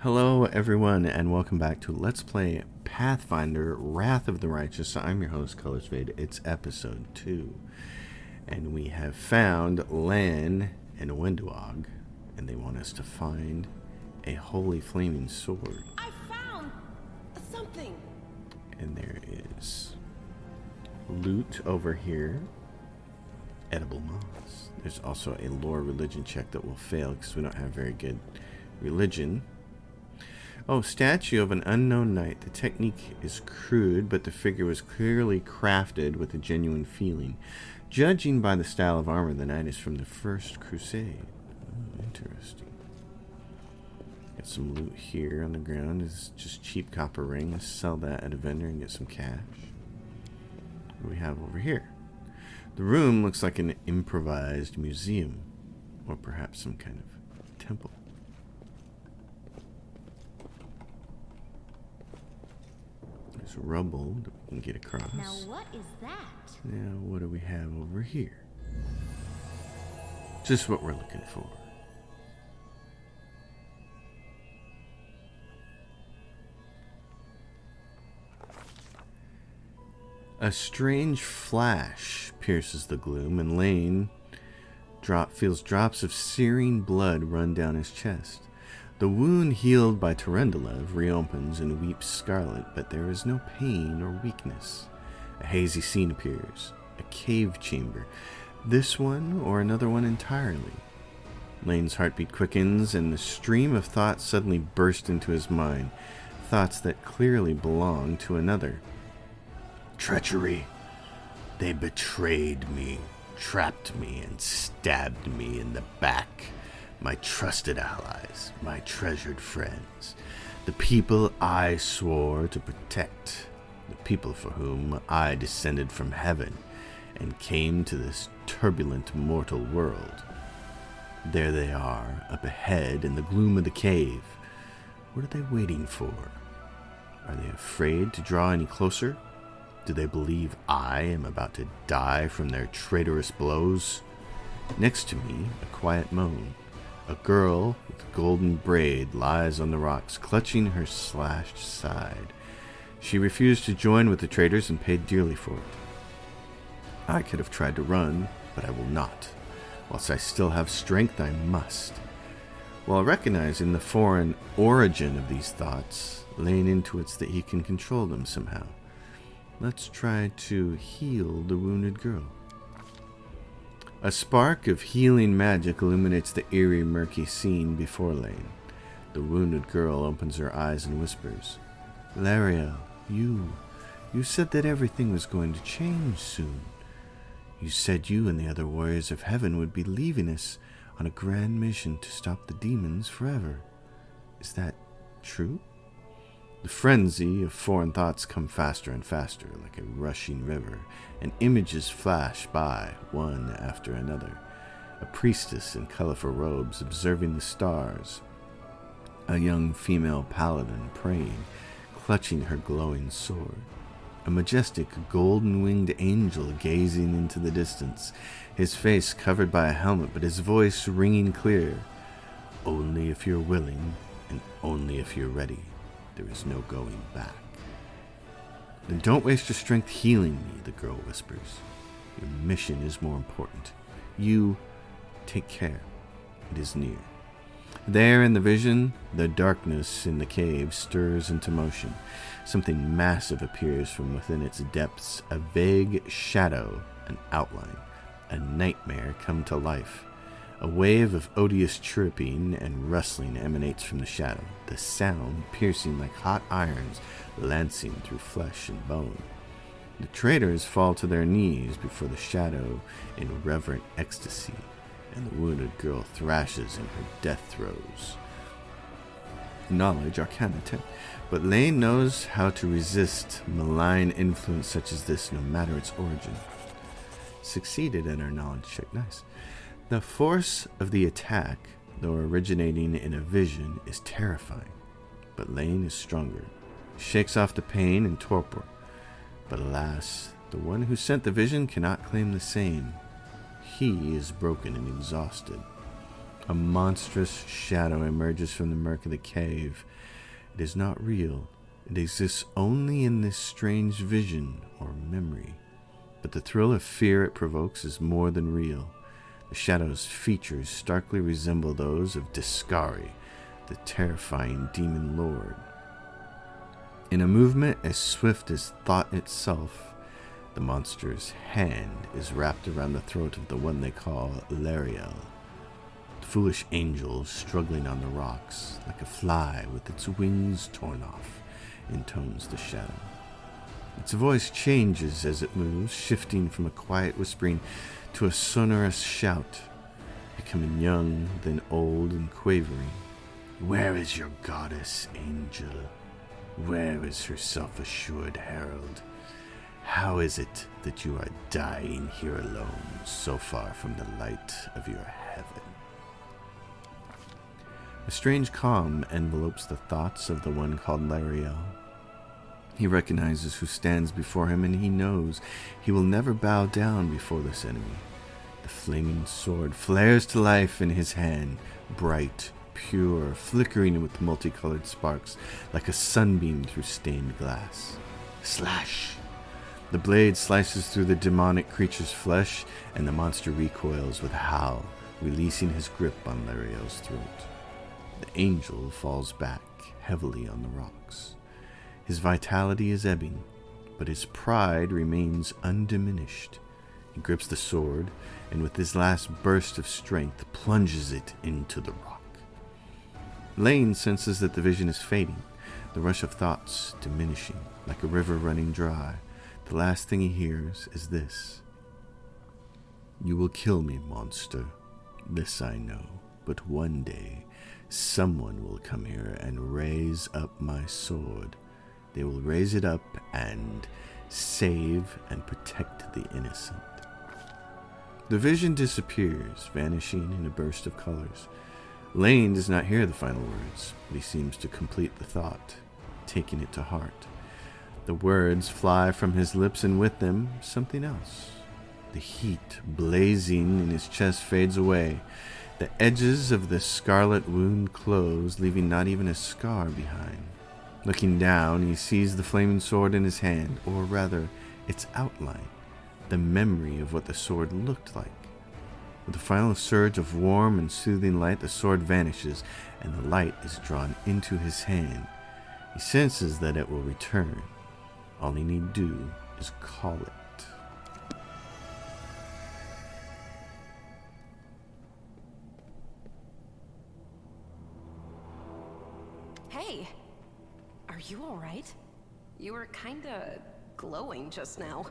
Hello everyone and welcome back to Let's Play Pathfinder Wrath of the Righteous. I'm your host, Colorsfade. It's episode 2. And we have found Lan and Wendywog, and they want us to find a holy flaming sword. I found something. And there is loot over here. Edible moss. There's also a lore religion check that will fail because we don't have very good religion. Oh, statue of an unknown knight. The technique is crude, but the figure was clearly crafted with a genuine feeling. Judging by the style of armor, the knight is from the First Crusade. Oh, interesting. Got some loot here on the ground. It's just cheap copper rings. Sell that at a vendor and get some cash. What do we have over here? The room looks like an improvised museum, or perhaps some kind of temple. There's rubble that we can get across. Now what is that? Now what do we have over here? Just what we're looking for. A strange flash pierces the gloom, and Lane feels drops of searing blood run down his chest. The wound healed by Terendelev reopens and weeps scarlet, but there is no pain or weakness. A hazy scene appears, a cave chamber. This one or another one entirely. Lane's heartbeat quickens, and the stream of thoughts suddenly burst into his mind, thoughts that clearly belong to another. Treachery. They betrayed me, trapped me, and stabbed me in the back. My trusted allies, my treasured friends, the people I swore to protect, the people for whom I descended from heaven and came to this turbulent mortal world. There they are, up ahead in the gloom of the cave. What are they waiting for? Are they afraid to draw any closer? Do they believe I am about to die from their traitorous blows? Next to me, a quiet moan. A girl with golden braid lies on the rocks, clutching her slashed side. She refused to join with the traitors and paid dearly for it. I could have tried to run, but I will not. Whilst I still have strength, I must. While recognizing the foreign origin of these thoughts, Lane intuits that he can control them somehow. Let's try to heal the wounded girl. A spark of healing magic illuminates the eerie, murky scene before Lane. The wounded girl opens her eyes and whispers, "Lariel, you said that everything was going to change soon. You said you and the other warriors of heaven would be leaving us on a grand mission to stop the demons forever. Is that true?" The frenzy of foreign thoughts come faster and faster, like a rushing river, and images flash by, one after another. A priestess in colorful robes observing the stars. A young female paladin praying, clutching her glowing sword. A majestic golden-winged angel gazing into the distance, his face covered by a helmet, but his voice ringing clear. "Only if you're willing, and only if you're ready. There is no going back." "Then don't waste your strength healing me," the girl whispers. "Your mission is more important. You take care. It is near." There in the vision, the darkness in the cave stirs into motion. Something massive appears from within its depths, a vague shadow, an outline, a nightmare come to life. A wave of odious chirping and rustling emanates from the shadow, the sound piercing like hot irons, lancing through flesh and bone. The traitors fall to their knees before the shadow in reverent ecstasy, and the wounded girl thrashes in her death throes. Knowledge, Arcana 10. But Lane knows how to resist malign influence such as this, no matter its origin. Succeeded in our knowledge check. Nice. The force of the attack, though originating in a vision, is terrifying. But Lane is stronger, shakes off the pain and torpor. But alas, the one who sent the vision cannot claim the same. He is broken and exhausted. A monstrous shadow emerges from the murk of the cave. It is not real. It exists only in this strange vision or memory. But the thrill of fear it provokes is more than real. The shadow's features starkly resemble those of Discari, the terrifying demon lord. In a movement as swift as thought itself, the monster's hand is wrapped around the throat of the one they call Lariel. The foolish angel struggling on the rocks, like a fly with its wings torn off, intones the shadow. Its voice changes as it moves, shifting from a quiet whispering to a sonorous shout, becoming young, then old and quavering. Where is your goddess, angel? Where is her self-assured herald? How is it that you are dying here alone, so far from the light of your heaven? A strange calm envelopes the thoughts of the one called Lariel. He recognizes who stands before him, and he knows he will never bow down before this enemy. The flaming sword flares to life in his hand, bright, pure, flickering with multicolored sparks like a sunbeam through stained glass. Slash! The blade slices through the demonic creature's flesh, and the monster recoils with a howl, releasing his grip on Lariel's throat. The angel falls back heavily on the rocks. His vitality is ebbing, but his pride remains undiminished. He grips the sword, and with his last burst of strength, plunges it into the rock. Lane senses that the vision is fading, the rush of thoughts diminishing, like a river running dry. The last thing he hears is this. You will kill me, monster. This I know, but one day someone will come here and raise up my sword. They will raise it up and save and protect the innocent. The vision disappears, vanishing in a burst of colors. Lane does not hear the final words, but he seems to complete the thought, taking it to heart. The words fly from his lips, and with them, something else. The heat blazing in his chest fades away. The edges of the scarlet wound close, leaving not even a scar behind. Looking down, he sees the flaming sword in his hand, or rather, its outline, the memory of what the sword looked like. With a final surge of warm and soothing light, the sword vanishes, and the light is drawn into his hand. He senses that it will return. All he need do is call it. Hey, are you all right? You were kinda glowing just now.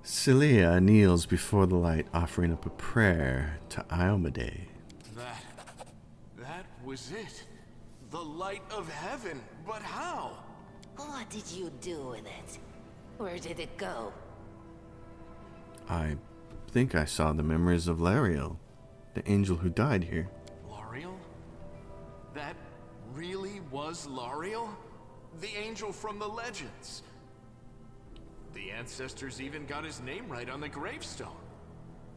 Celia kneels before the light, offering up a prayer to Iomade. That was it. The light of heaven. But how? What did you do with it? Where did it go? I think I saw the memories of Lariel, the angel who died here. Lariel? That really was Lariel? The angel from the legends. The ancestors even got his name right on the gravestone.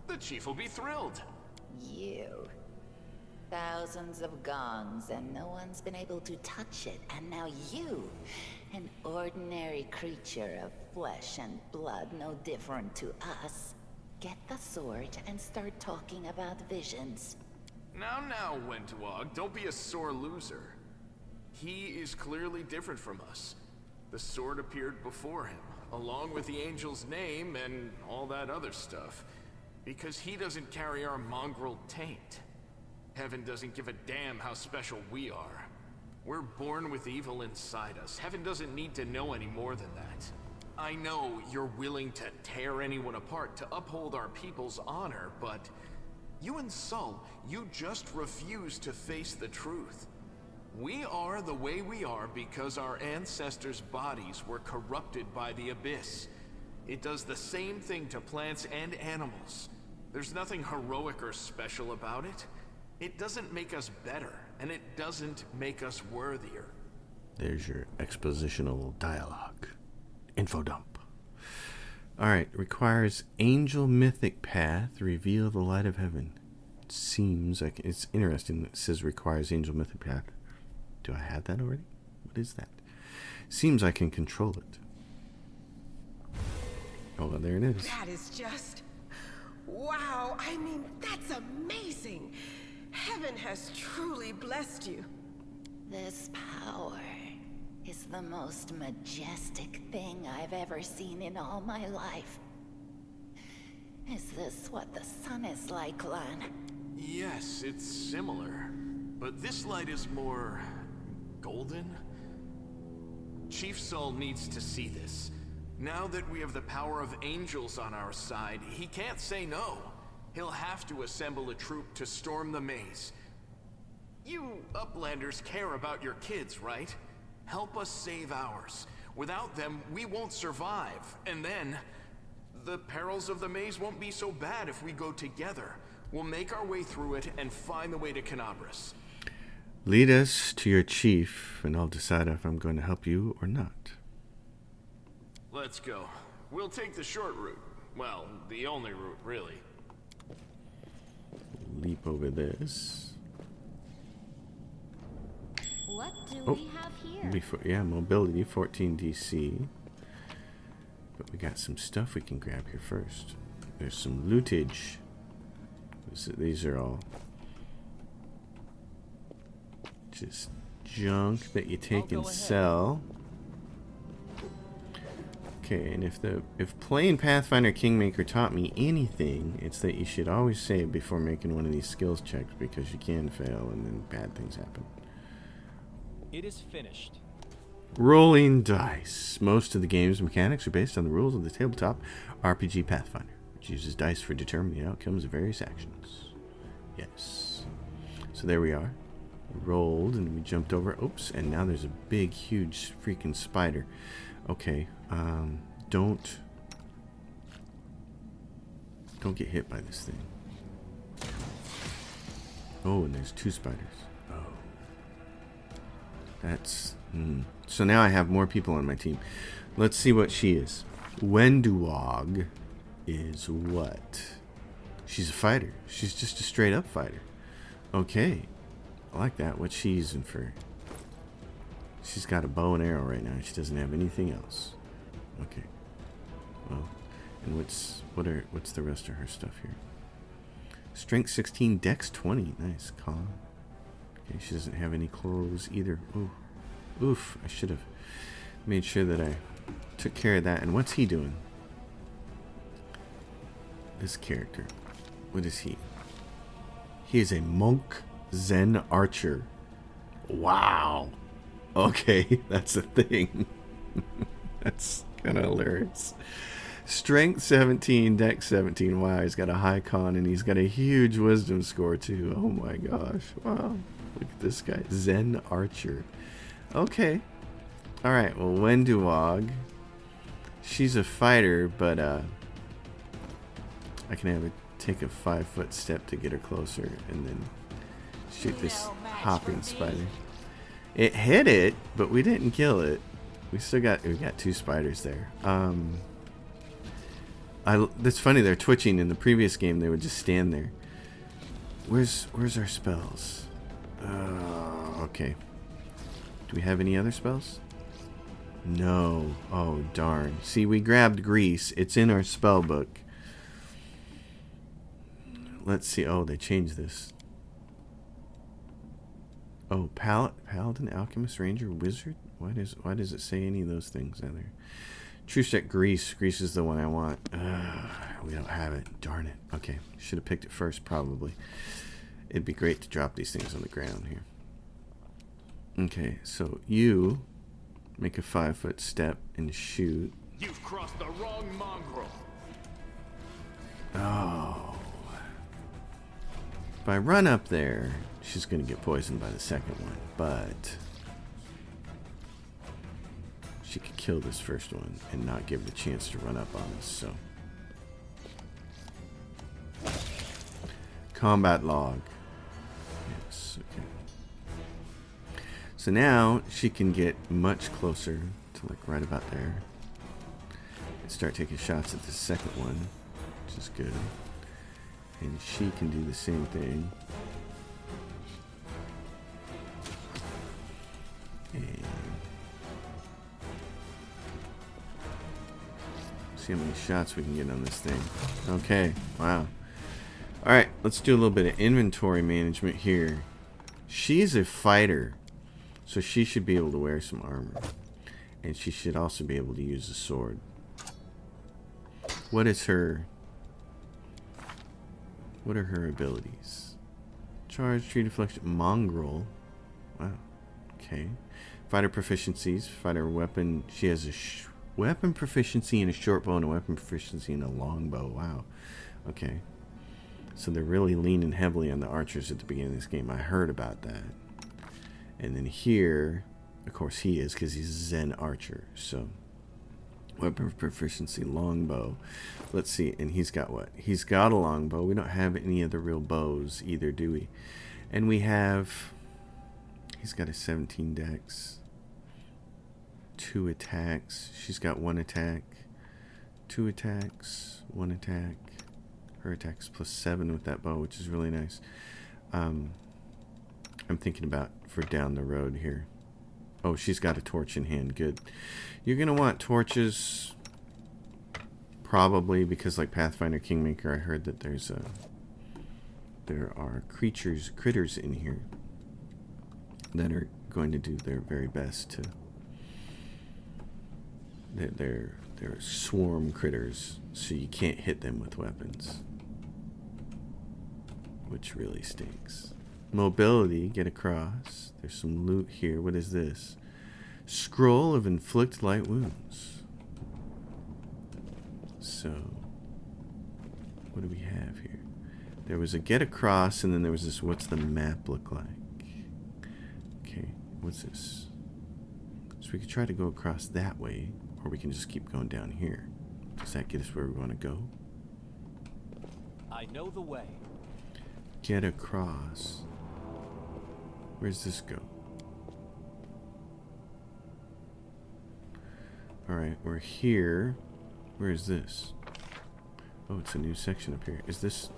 The chief will be thrilled. You. Thousands of gongs and no one's been able to touch it, and now you, an ordinary creature of flesh and blood no different to us, get the sword and start talking about visions. Now, Wendywog, don't be a sore loser. He is clearly different from us. The sword appeared before him, along with the angel's name and all that other stuff, because he doesn't carry our mongrel taint. Heaven doesn't give a damn how special we are. We're born with evil inside us. Heaven doesn't need to know any more than that. I know you're willing to tear anyone apart to uphold our people's honor, but you and Sol, you just refuse to face the truth. We are the way we are because our ancestors' bodies were corrupted by the Abyss. It does the same thing to plants and animals. There's nothing heroic or special about it. It doesn't make us better, and it doesn't make us worthier. There's your expositional dialogue. Info dump. Alright, requires Angel Mythic Path, reveal the light of heaven. It seems like it's interesting that it says requires Angel Mythic Path. Do I have that already? What is that? Seems I can control it. Oh, well, there it is. That is just... wow, I mean, that's amazing. Heaven has truly blessed you. This power is the most majestic thing I've ever seen in all my life. Is this what the sun is like, Lan? Yes, it's similar. But this light is more... golden? Chief Sol needs to see this. Now that we have the power of angels on our side, he can't say no. He'll have to assemble a troop to storm the maze. You Uplanders care about your kids, right? Help us save ours. Without them, we won't survive. And then, the perils of the maze won't be so bad if we go together. We'll make our way through it and find the way to Canabras. Lead us to your chief, and I'll decide if I'm going to help you or not. Let's go. We'll take the short route. Well, the only route, really. Leap over this. What do we have here? Yeah, mobility, 14 DC. But we got some stuff we can grab here first. There's some lootage. These are all just junk that you take and sell. Okay, and if playing Pathfinder Kingmaker taught me anything, it's that you should always save before making one of these skills checks, because you can fail and then bad things happen. It is finished. Rolling dice. Most of the game's mechanics are based on the rules of the tabletop RPG Pathfinder, which uses dice for determining the outcomes of various actions. Yes. So there we are. We rolled and we jumped over. Oops, and now there's a big, huge freaking spider. Okay, don't get hit by this thing. Oh, and there's 2 spiders. Oh. That's... So now I have more people on my team. Let's see what she is. Wendywog is what? She's a fighter. She's just a straight up fighter. Okay. I like that. What's she using for? She's got a bow and arrow right now. She doesn't have anything else. Okay. Well, and what's the rest of her stuff here? Strength 16, Dex 20. Nice. Calm. Okay, she doesn't have any clothes either. Ooh. Oof. I should have made sure that I took care of that. And what's he doing? This character. What is he? He is a monk Zen Archer. Wow. Okay, that's a thing. That's kind of hilarious. Strength 17, Dex 17. Wow, he's got a high con and he's got a huge wisdom score too. Oh my gosh. Wow. Look at this guy. Zen Archer. Okay. Alright, well, Wendywog. She's a fighter, but I can have her take a 5-foot step to get her closer and then shoot this hopping spider. It hit it, but we didn't kill it. We got 2 spiders there. That's funny, they're twitching. In the previous game they would just stand there. Where's our spells? Okay. Do we have any other spells? No. Oh darn. See, we grabbed grease. It's in our spell book. Let's see. Oh, they changed this. Oh, Paladin, Alchemist, Ranger, Wizard? Why does it say any of those things in there? True Set Grease. Grease is the one I want. We don't have it. Darn it. Okay. Should have picked it first, probably. It'd be great to drop these things on the ground here. Okay, so you make a 5-foot step and shoot. You've crossed the wrong mongrel. Oh. If I run up there, she's going to get poisoned by the second one, but she could kill this first one and not give it a chance to run up on us, so. Combat log. Yes, okay. So now she can get much closer to like right about there. start taking shots at the second one, which is good. And she can do the same thing. And see how many shots we can get on this thing. Okay, wow. Alright, let's do a little bit of inventory management here. She's a fighter, so she should be able to wear some armor. And she should also be able to use a sword. What are her abilities? Charge, tree deflection, mongrel. Wow. Okay. Fighter proficiencies. Fighter weapon. She has a weapon proficiency in a short bow and a weapon proficiency in a long bow. Wow. Okay. So they're really leaning heavily on the archers at the beginning of this game. I heard about that. And then here, of course he is, because he's a Zen Archer. So, weapon proficiency, longbow. Let's see, and he's got what? He's got a longbow. We don't have any of the real bows either, do we? And we have, he's got a 17 dex. 2 attacks. She's got 1 attack. 2 attacks. 1 attack. Her attack's +7 with that bow, which is really nice. I'm thinking about for down the road here. Oh, she's got a torch in hand. Good. You're going to want torches, probably, because like Pathfinder Kingmaker, I heard that there are critters in here that are going to do their very best to... They're swarm critters, so you can't hit them with weapons, which really stinks. Mobility, get across. There's some loot here. What is this? Scroll of inflict light wounds. So, what do we have here? There was a get across, and then there was this, what's the map look like? Okay, what's this? So we could try to go across that way, or we can just keep going down here. Does that get us where we want to go? I know the way. Get across. Where's this go? Alright, we're here. Where is this? Oh, it's a new section up here. Is this...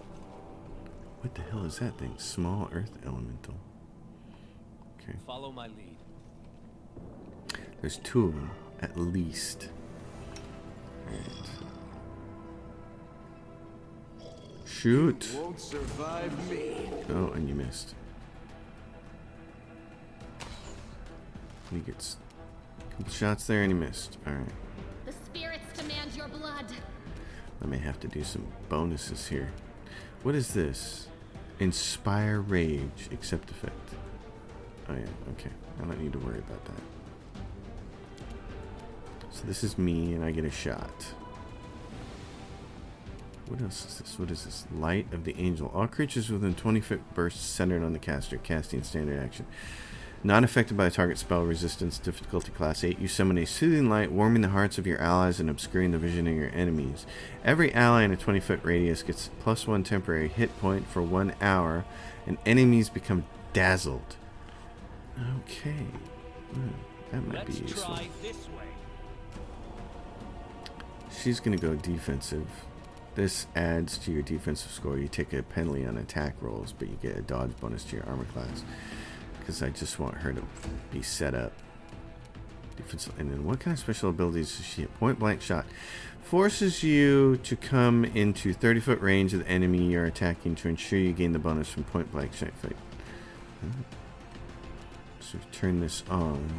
What the hell is that thing? Small earth elemental. Okay. Follow my lead. There's 2 of them, at least. Shoot! Won't survive me. Oh, and you missed. He gets a couple shots there and he missed. Alright. The spirits demand your blood. I may have to do some bonuses here. What is this? Inspire rage, accept effect. Oh yeah, okay. I don't need to worry about that. So this is me and I get a shot. What else is this? What is this? Light of the Angel. All creatures within 20-foot bursts centered on the caster, casting standard action. Not affected by a target spell, resistance, difficulty class 8. You summon a soothing light, warming the hearts of your allies and obscuring the vision of your enemies. Every ally in a 20-foot radius gets +1 temporary hit point for 1 hour, and enemies become dazzled. Okay. That might be useful. Try this way. She's going to go defensive. This adds to your defensive score. You take a penalty on attack rolls, but you get a dodge bonus to your armor class. Because I just want her to be set up. Defensive. And then what kind of special abilities does she have? Point blank shot. Forces you to come into 30-foot range of the enemy you're attacking to ensure you gain the bonus from point blank shot fight. So turn this on.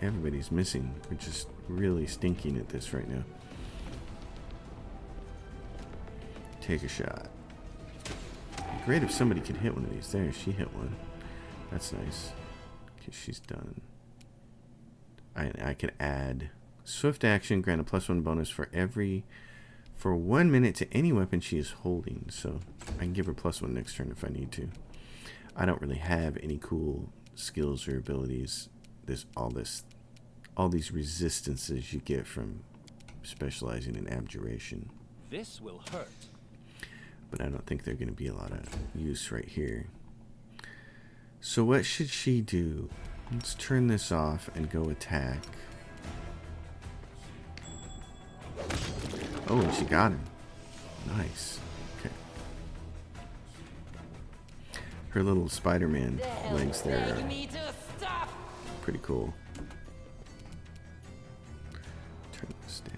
Everybody's missing. We're just really stinking at this right now. Take a shot. Great if somebody could hit one of these. There, she hit one. That's nice. Okay, she's done. I could add swift action, grant a +1 bonus for 1 minute to any weapon she is holding. So I can give her +1 next turn if I need to. I don't really have any cool skills or abilities. All these resistances you get from specializing in abjuration. This will hurt. But I don't think they're going to be a lot of use right here. So what should she do? Let's turn this off and go attack. Oh, she got him. Nice. Okay. Her little Spider-Man legs there are pretty cool. Turn this down.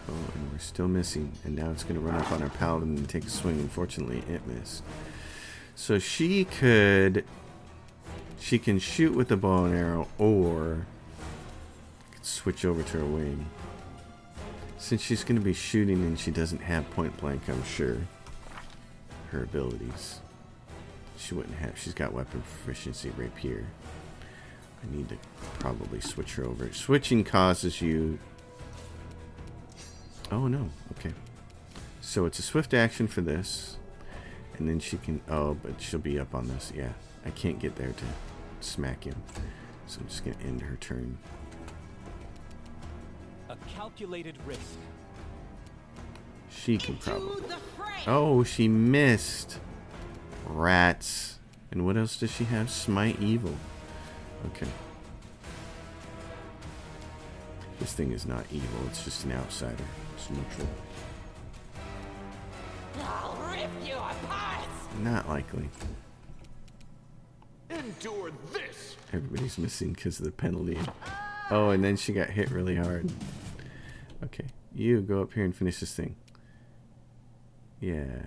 Oh, and we're still missing. And now it's going to run up on our Paladin and take a swing. Unfortunately, it missed. So she can shoot with the bow and arrow, or switch over to her wing. Since she's going to be shooting and she doesn't have point blank, I'm sure, her abilities, she wouldn't have. She's got weapon proficiency rapier. I need to probably switch her over. Switching causes you... Oh no, okay. So it's a swift action for this, and then she can... Oh, but she'll be up on this. Yeah, I can't get there to smack him, so I'm just going to end her turn. A calculated risk. She can probably... Oh, she missed. Rats. And what else does she have? Smite evil. Okay. This thing is not evil. It's just an outsider. It's neutral. I'll rip you apart. Not likely. Endure this. Everybody's missing because of the penalty. Oh, and then she got hit really hard. Okay. You go up here and finish this thing. Yeah.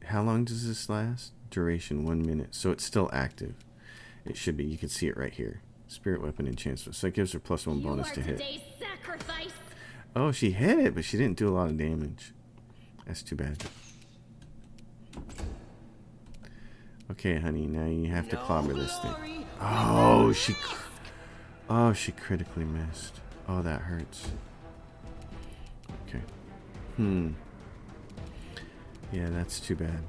How long does this last? Duration 1 minute. So it's still active. It should be. You can see it right here. Spirit weapon enchantment. So it gives her +1 bonus to hit. Sacrifice. Oh, she hit it, but she didn't do a lot of damage. That's too bad. Okay, honey. Now you have to clobber this thing. Oh, she critically missed. Oh, that hurts. Okay. Yeah, that's too bad.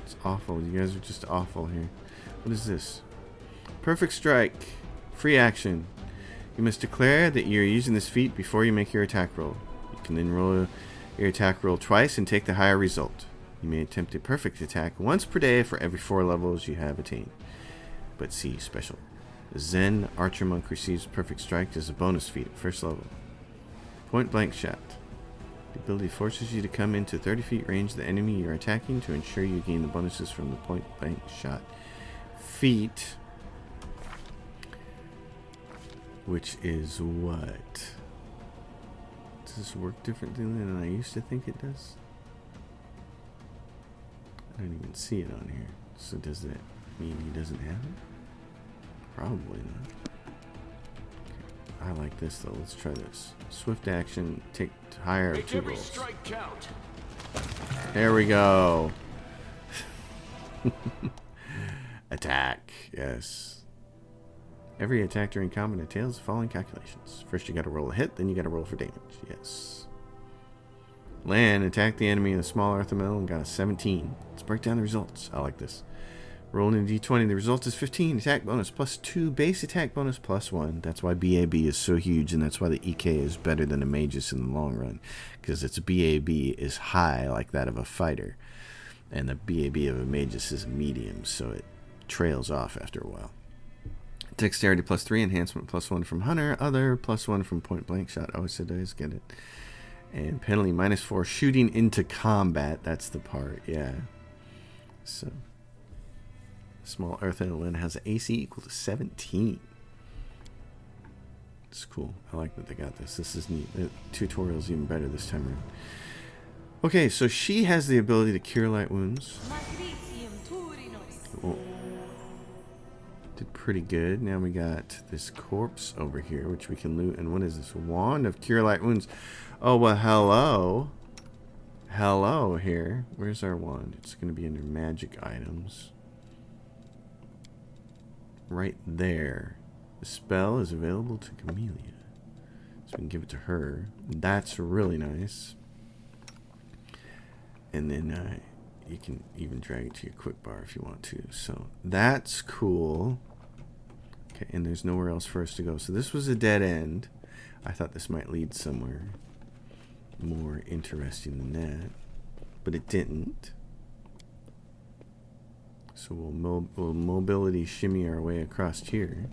It's awful. You guys are just awful here. What is this? Perfect strike. Free action. You must declare that you're using this feat before you make your attack roll. You can then roll your attack roll twice and take the higher result. You may attempt a perfect attack once per day for every 4 levels you have attained. But see special. The Zen Archer Monk receives Perfect Strike as a bonus feat at first level. Point blank shot. The ability forces you to come into 30 feet range of the enemy you're attacking to ensure you gain the bonuses from the point blank shot feat. Which is what? Does this work differently than I used to think it does? I don't even see it on here. So does that mean he doesn't have it? Probably not. Okay. I like this though. Let's try this. Swift action, take higher of 2 rolls. Strike count. There we go. Attack. Yes. Every attack during combat entails the following calculations. First you gotta roll a hit, then you gotta roll for damage. Yes. Land, attack the enemy in a small earth elemental and got a 17. Let's break down the results. I like this. Rolling a d20, the result is 15. Attack bonus +2. Base attack bonus +1. That's why BAB is so huge, and that's why the EK is better than a magus in the long run. Because its BAB is high, like that of a fighter. And the BAB of a magus is medium, so it trails off after a while. Dexterity +3. Enhancement +1 from Hunter. Other +1 from Point Blank Shot. Oh, so does get it. And penalty -4. Shooting into combat. That's the part, yeah. So... Small earth element has an AC equal to 17. It's cool. I like that they got this. This is neat. The tutorial's even better this time around. Okay, so she has the ability to cure light wounds. Oh. Did pretty good. Now we got this corpse over here, which we can loot. And what is this? Wand of cure light wounds. Oh, well, hello. Hello here. Where's our wand? It's going to be under magic items. Right there. The spell is available to Camellia. So we can give it to her. That's really nice. And then you can even drag it to your quick bar if you want to. So that's cool. Okay, and there's nowhere else for us to go. So this was a dead end. I thought this might lead somewhere more interesting than that. But it didn't. So we'll mobility shimmy our way across here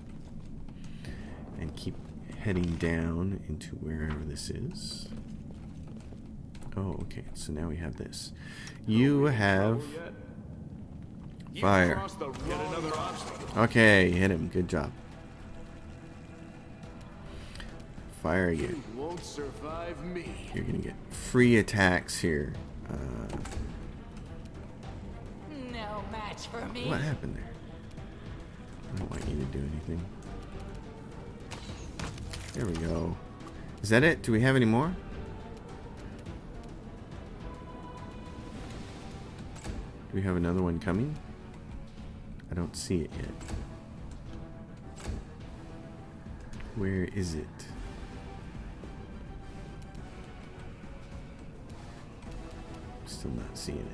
and keep heading down into wherever this is. Oh, okay. So now we have this. You have fire. Okay, hit him. Good job. Fire again. You won't survive me. You're gonna get free attacks here. No match for me. What happened there? I don't want you to do anything. There we go. Is that it? Do we have any more? Do we have another one coming? I don't see it yet. Where is it? Still not seeing it.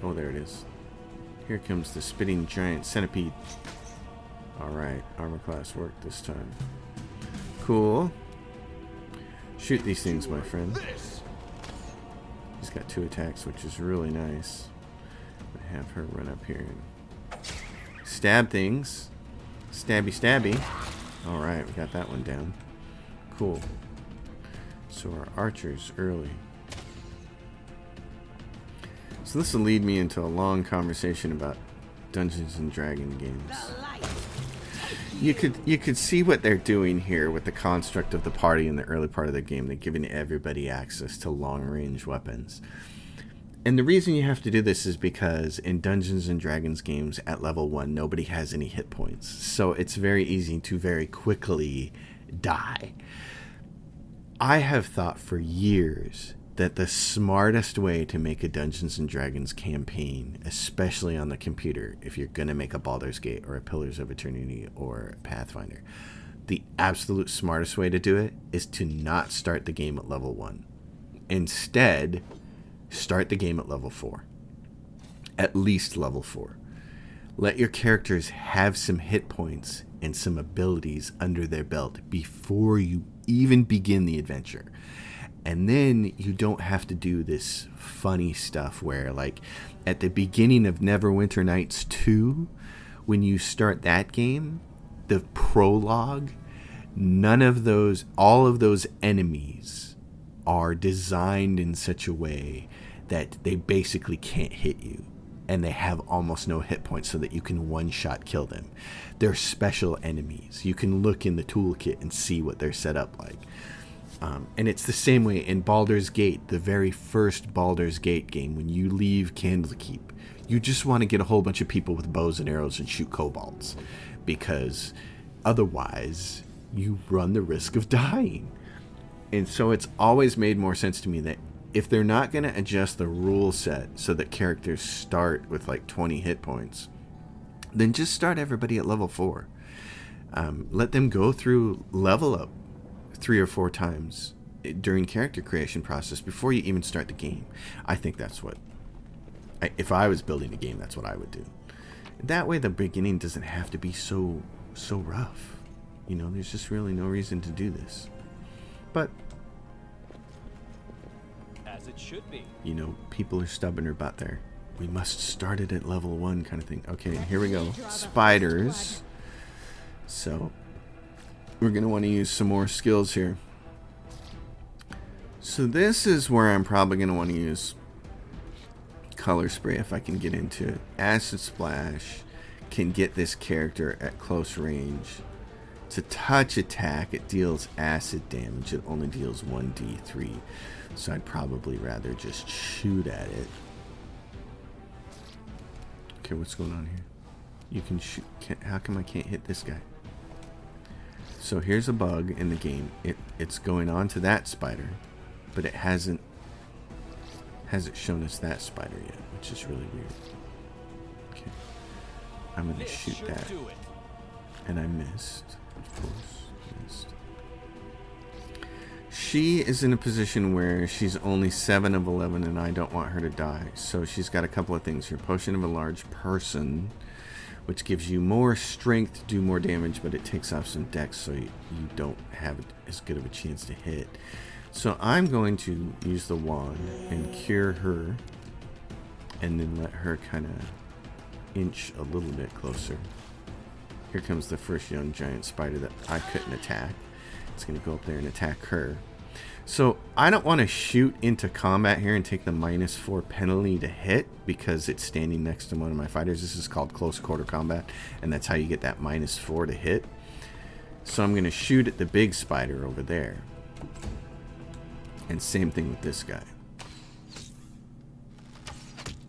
Oh, there it is. Here comes the spitting giant centipede. Alright, armor class worked this time. Cool. Shoot these things, my friend. He's got 2 attacks, which is really nice. I'm gonna have her run up here and stab things. Stabby, stabby. Alright, we got that one down. Cool. So our archers early. So this will lead me into a long conversation about Dungeons and Dragons games. You could see what they're doing here with the construct of the party in the early part of the game. They're giving everybody access to long-range weapons. And the reason you have to do this is because in Dungeons and Dragons games at level 1, nobody has any hit points. So it's very easy to very quickly die. I have thought for years that the smartest way to make a Dungeons and Dragons campaign, especially on the computer, if you're going to make a Baldur's Gate or a Pillars of Eternity or a Pathfinder, the absolute smartest way to do it is to not start the game at level 1. Instead, start the game at level 4. At least level 4. Let your characters have some hit points and some abilities under their belt before you even begin the adventure. And then you don't have to do this funny stuff where, like, at the beginning of Neverwinter Nights 2, when you start that game, the prologue, all of those enemies are designed in such a way that they basically can't hit you. And they have almost no hit points so that you can one-shot kill them. They're special enemies. You can look in the toolkit and see what they're set up like. And it's the same way in Baldur's Gate, the very first Baldur's Gate game. When you leave Candlekeep, you just want to get a whole bunch of people with bows and arrows and shoot kobolds, because otherwise you run the risk of dying. And so it's always made more sense to me that if they're not going to adjust the rule set so that characters start with like 20 hit points, then just start everybody at level 4. Let them go through level up 3 or 4 times during character creation process before you even start the game. I think that's what, if I was building a game, that's what I would do. That way the beginning doesn't have to be so rough. You know, there's just really no reason to do this. But as it should be. You know, people are stubborn about their, we must start it at level 1 kind of thing. Okay, here we go. Spiders. So we're going to want to use some more skills here. So this is where I'm probably going to want to use color spray if I can get into it. Acid Splash can get this character at close range. It's a touch attack. It deals acid damage. It only deals 1d3. So I'd probably rather just shoot at it. Okay, what's going on here? You can shoot. How come I can't hit this guy? So here's a bug in the game. It's going on to that spider, but it hasn't shown us that spider yet, which is really weird. Okay, I'm gonna shoot that, and I missed. Of course, missed. She is in a position where she's only 7 of 11, and I don't want her to die. So she's got a couple of things here: Potion of a Large Person, which gives you more strength to do more damage, but it takes off some dex, so you don't have as good of a chance to hit. So I'm going to use the wand and cure her, and then let her kind of inch a little bit closer. Here comes the first young giant spider that I couldn't attack. It's going to go up there and attack her. So I don't want to shoot into combat here and take the -4 penalty to hit because it's standing next to one of my fighters. This is called close quarter combat, and that's how you get that -4 to hit. So I'm going to shoot at the big spider over there. And same thing with this guy.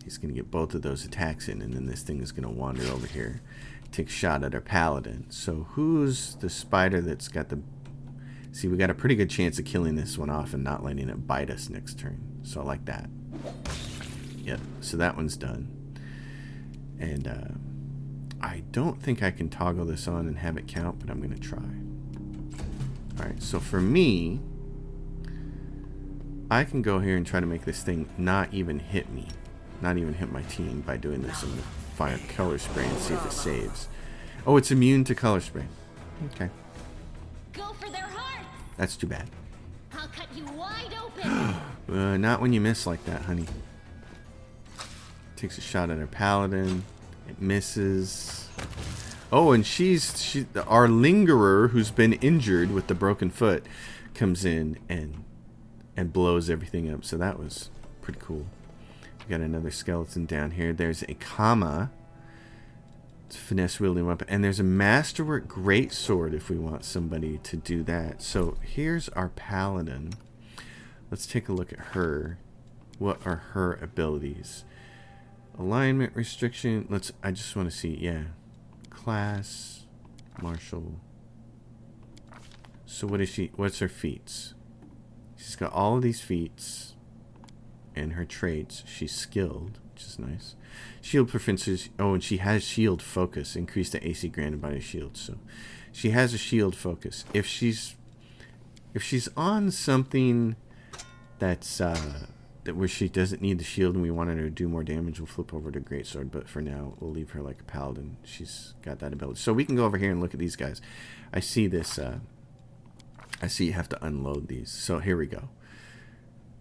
He's going to get both of those attacks in, and then this thing is going to wander over here, take a shot at our paladin. So who's the spider that's got the... See, we got a pretty good chance of killing this one off and not letting it bite us next turn. So I like that. Yep, so that one's done. And I don't think I can toggle this on and have it count, but I'm going to try. Alright, so for me, I can go here and try to make this thing not even hit me. Not even hit my team by doing this. I'm going to fire color spray and see if it saves. Oh, it's immune to color spray. Okay. Go for their hearts. That's too bad. I'll cut you wide open. Not when you miss like that, honey. Takes a shot at our paladin. It misses. Oh, and our lingerer, who's been injured with the broken foot, comes in and blows everything up. So that was pretty cool. We got another skeleton down here. There's a Kama. It's a finesse wielding weapon. And there's a masterwork greatsword if we want somebody to do that. So here's our paladin. Let's take a look at her. What are her abilities? Alignment restriction. I just want to see. Yeah. Class. Martial. So what is she? What's her feats? She's got all of these feats. And her traits. She's skilled, which is nice. Shield preferences. Oh, and she has shield focus. Increase the AC granted by the shield. So she has a shield focus. If she's on something that's where she doesn't need the shield and we want her to do more damage, we'll flip over to greatsword. But for now, we'll leave her like a paladin. She's got that ability. So we can go over here and look at these guys. I see this. I see you have to unload these. So here we go.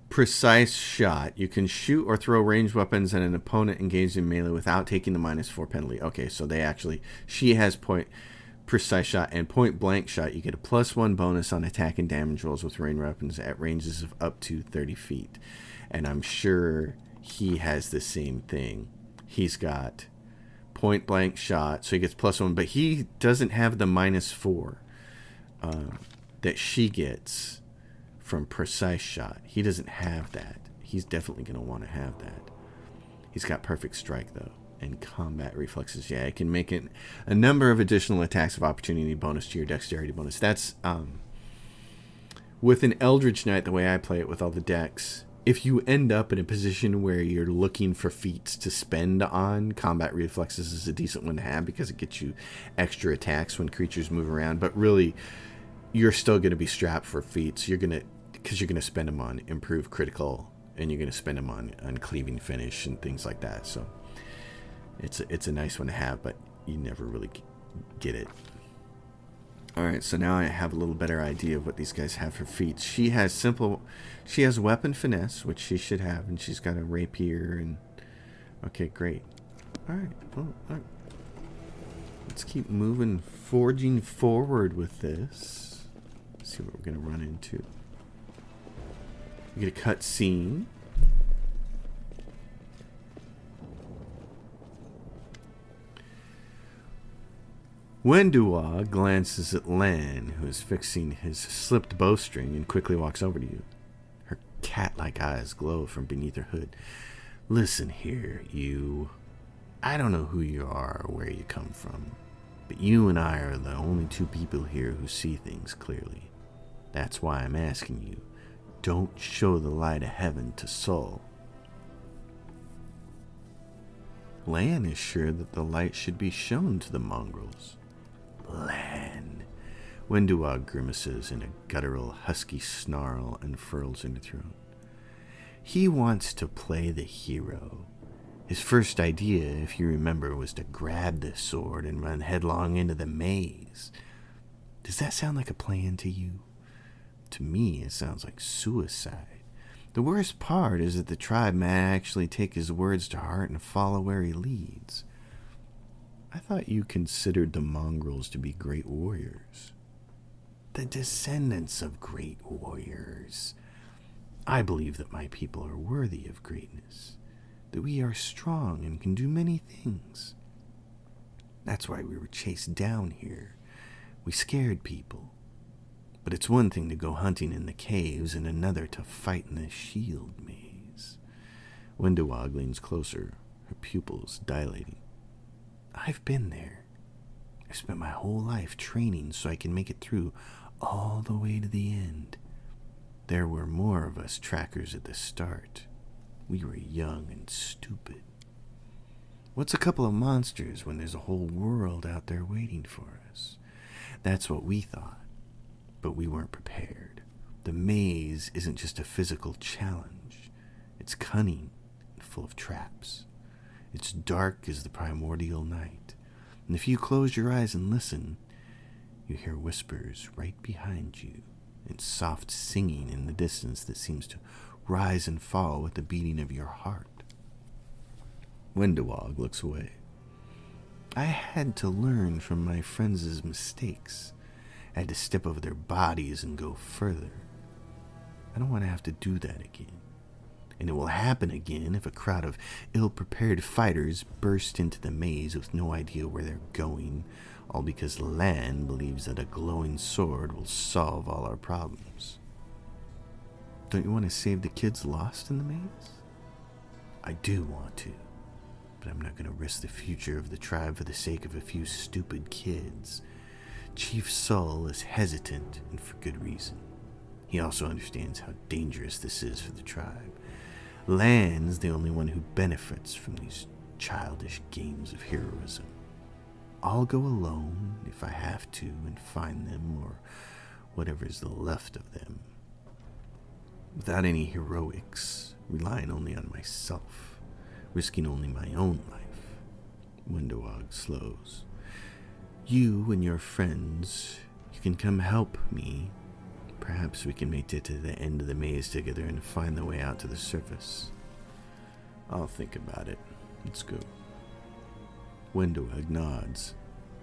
Precise shot. You can shoot or throw ranged weapons at an opponent engaged in melee without taking the -4 penalty. Okay, so she has precise shot and point blank shot. You get a +1 bonus on attack and damage rolls with ranged weapons at ranges of up to 30 feet. And I'm sure he has the same thing. He's got point blank shot, so he gets +1, but he doesn't have the -4 that she gets from precise shot. He doesn't have that. He's definitely going to want to have that. He's got perfect strike though, and combat reflexes. Yeah, it can make it a number of additional attacks of opportunity bonus to your dexterity bonus. That's with an Eldritch Knight, the way I play it with all the decks. If you end up in a position where you're looking for feats to spend on, combat reflexes is a decent one to have because it gets you extra attacks when creatures move around. But really, you're still going to be strapped for feats. Because you're going to spend them on improved critical, and you're going to spend them on cleaving finish and things like that. So it's a nice one to have, but you never really get it. Alright, so now I have a little better idea of what these guys have for feats. She has weapon finesse, which she should have, and she's got a rapier, and okay, great. Alright, well, all right. Let's keep forging forward with this. Let's see what we're going to run into. We get a cut scene. Wendywog glances at Lan, who is fixing his slipped bowstring, and quickly walks over to you. Her cat-like eyes glow from beneath her hood. Listen here, you. I don't know who you are or where you come from, but you and I are the only two people here who see things clearly. That's why I'm asking you. Don't show the light of heaven to Sol. Lan is sure that the light should be shown to the mongrels. Lan. Wendywog grimaces and a guttural, husky snarl unfurls in her throat. He wants to play the hero. His first idea, if you remember, was to grab this sword and run headlong into the maze. Does that sound like a plan to you? To me, it sounds like suicide. The worst part is that the tribe may actually take his words to heart and follow where he leads. I thought you considered the mongrels to be great warriors. The descendants of great warriors. I believe that my people are worthy of greatness, that we are strong and can do many things. That's why we were chased down here. We scared people. But it's one thing to go hunting in the caves and another to fight in the shield maze. Wendywog leans closer, her pupils dilating. I've been there. I've spent my whole life training so I can make it through all the way to the end. There were more of us trackers at the start. We were young and stupid. What's a couple of monsters when there's a whole world out there waiting for us? That's what we thought, but we weren't prepared. The maze isn't just a physical challenge. It's cunning and full of traps. It's dark as the primordial night, and if you close your eyes and listen, you hear whispers right behind you and soft singing in the distance that seems to rise and fall with the beating of your heart. Wendywog looks away. I had to learn from my friends' mistakes. I had to step over their bodies and go further. I don't want to have to do that again. And it will happen again if a crowd of ill-prepared fighters burst into the maze with no idea where they're going, all because Lan believes that a glowing sword will solve all our problems. Don't you want to save the kids lost in the maze? I do want to, but I'm not going to risk the future of the tribe for the sake of a few stupid kids. Chief Sol is hesitant, and for good reason. He also understands how dangerous this is for the tribe. Lan's the only one who benefits from these childish games of heroism. I'll go alone if I have to and find them, or whatever's left of them. Without any heroics, relying only on myself, risking only my own life. Wendywog slows. You and your friends, you can come help me. Perhaps we can make it to the end of the maze together and find the way out to the surface. I'll think about it. Let's go. Wendywog nods.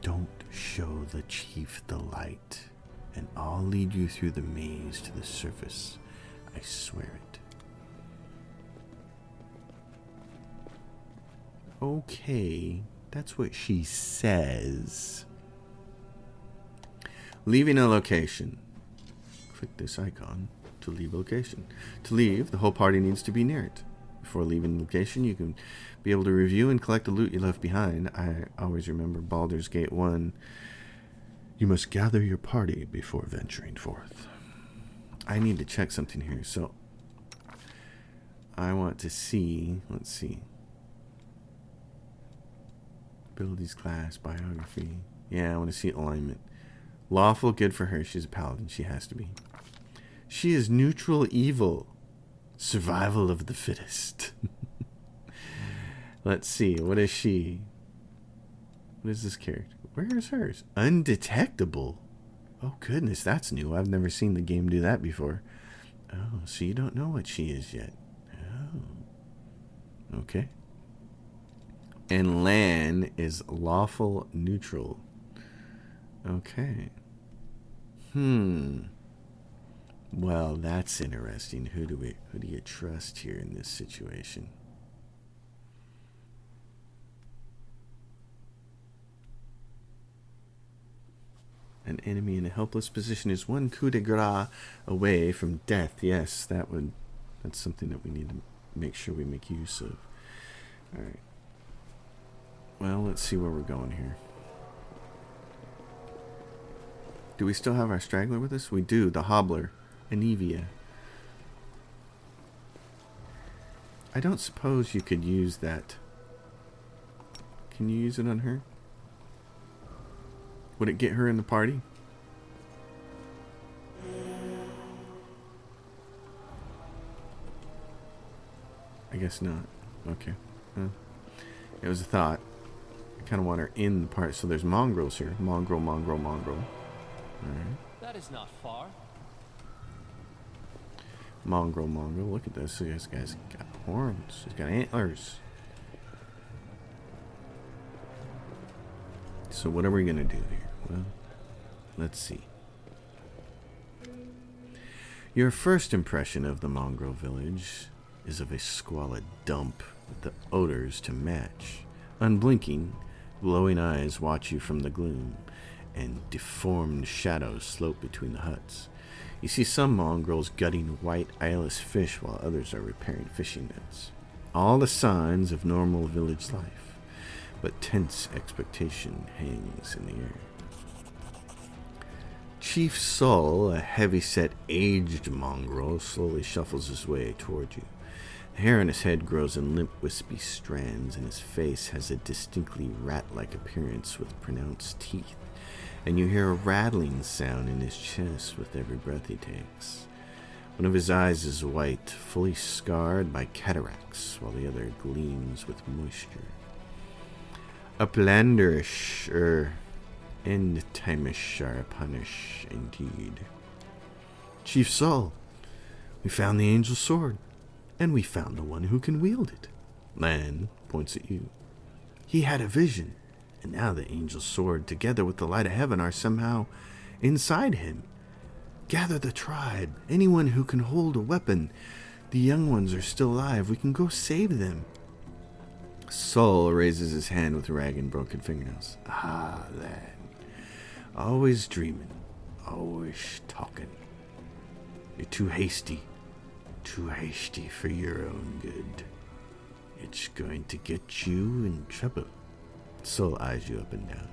Don't show the chief the light, and I'll lead you through the maze to the surface. I swear it. Okay, that's what she says. Leaving a location. Click this icon to leave a location. To leave, the whole party needs to be near it. Before leaving the location, you can be able to review and collect the loot you left behind. I always remember Baldur's Gate 1. You must gather your party before venturing forth. I need to check something here, so I want to see, let's see. Abilities class, biography. Yeah, I want to see alignment. Lawful, good for her. She's a paladin. She has to be. She is neutral evil. Survival of the fittest. Let's see. What is she? What is this character? Where is hers? Undetectable. Oh, goodness. That's new. I've never seen the game do that before. Oh, so you don't know what she is yet. Oh. Okay. And Lan is lawful neutral. Okay. Well, that's interesting. Who do you trust here in this situation? An enemy in a helpless position is one coup de grace away from death. Yes, that's something that we need to make sure we make use of. All right. Well, let's see where we're going here. Do we still have our straggler with us? We do. The hobbler, Anivia. I don't suppose you could use that. Can you use it on her? Would it get her in the party? I guess not. Okay. It was a thought. I kind of want her in the party. So there's mongrels here. Mongrel. Alright. That is not far. Mongrel. Look at this. This guy's got horns. He's got antlers. So what are we going to do here? Well, let's see. Your first impression of the mongrel village is of a squalid dump with the odors to match. Unblinking, glowing eyes watch you from the gloom, and deformed shadows slope between the huts. You see some mongrels gutting white eyeless fish while others are repairing fishing nets. All the signs of normal village life, but tense expectation hangs in the air. Chief Sol, a heavy-set, aged mongrel, slowly shuffles his way toward you. The hair on his head grows in limp, wispy strands, and his face has a distinctly rat-like appearance with pronounced teeth, and you hear a rattling sound in his chest with every breath he takes. One of his eyes is white, fully scarred by cataracts, while the other gleams with moisture. Uplanderish, end-timish are punish, indeed. Chief Sol, we found the angel's sword, and we found the one who can wield it. Lan points at you. He had a vision, and now the angel's sword, together with the light of heaven, are somehow inside him. Gather the tribe, anyone who can hold a weapon. The young ones are still alive. We can go save them. Sol raises his hand with ragged and broken fingernails. Ah, Lan. Always dreaming, always talking. You're too hasty for your own good. It's going to get you in trouble. Sol eyes you up and down.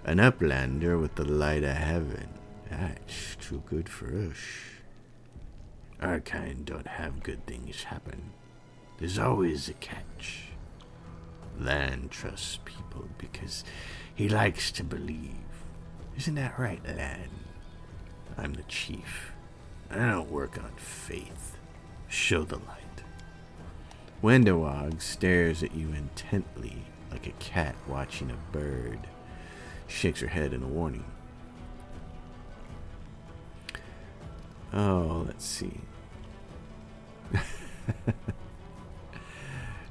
An uplander with the light of heaven. That's too good for us. Our kind don't have good things happen. There's always a catch. Lan trusts people because he likes to believe. Isn't that right, Lan? I'm the chief. I don't work on faith. Show the light. Wendywog stares at you intently, like a cat watching a bird. Shakes her head in a warning. Oh, let's see.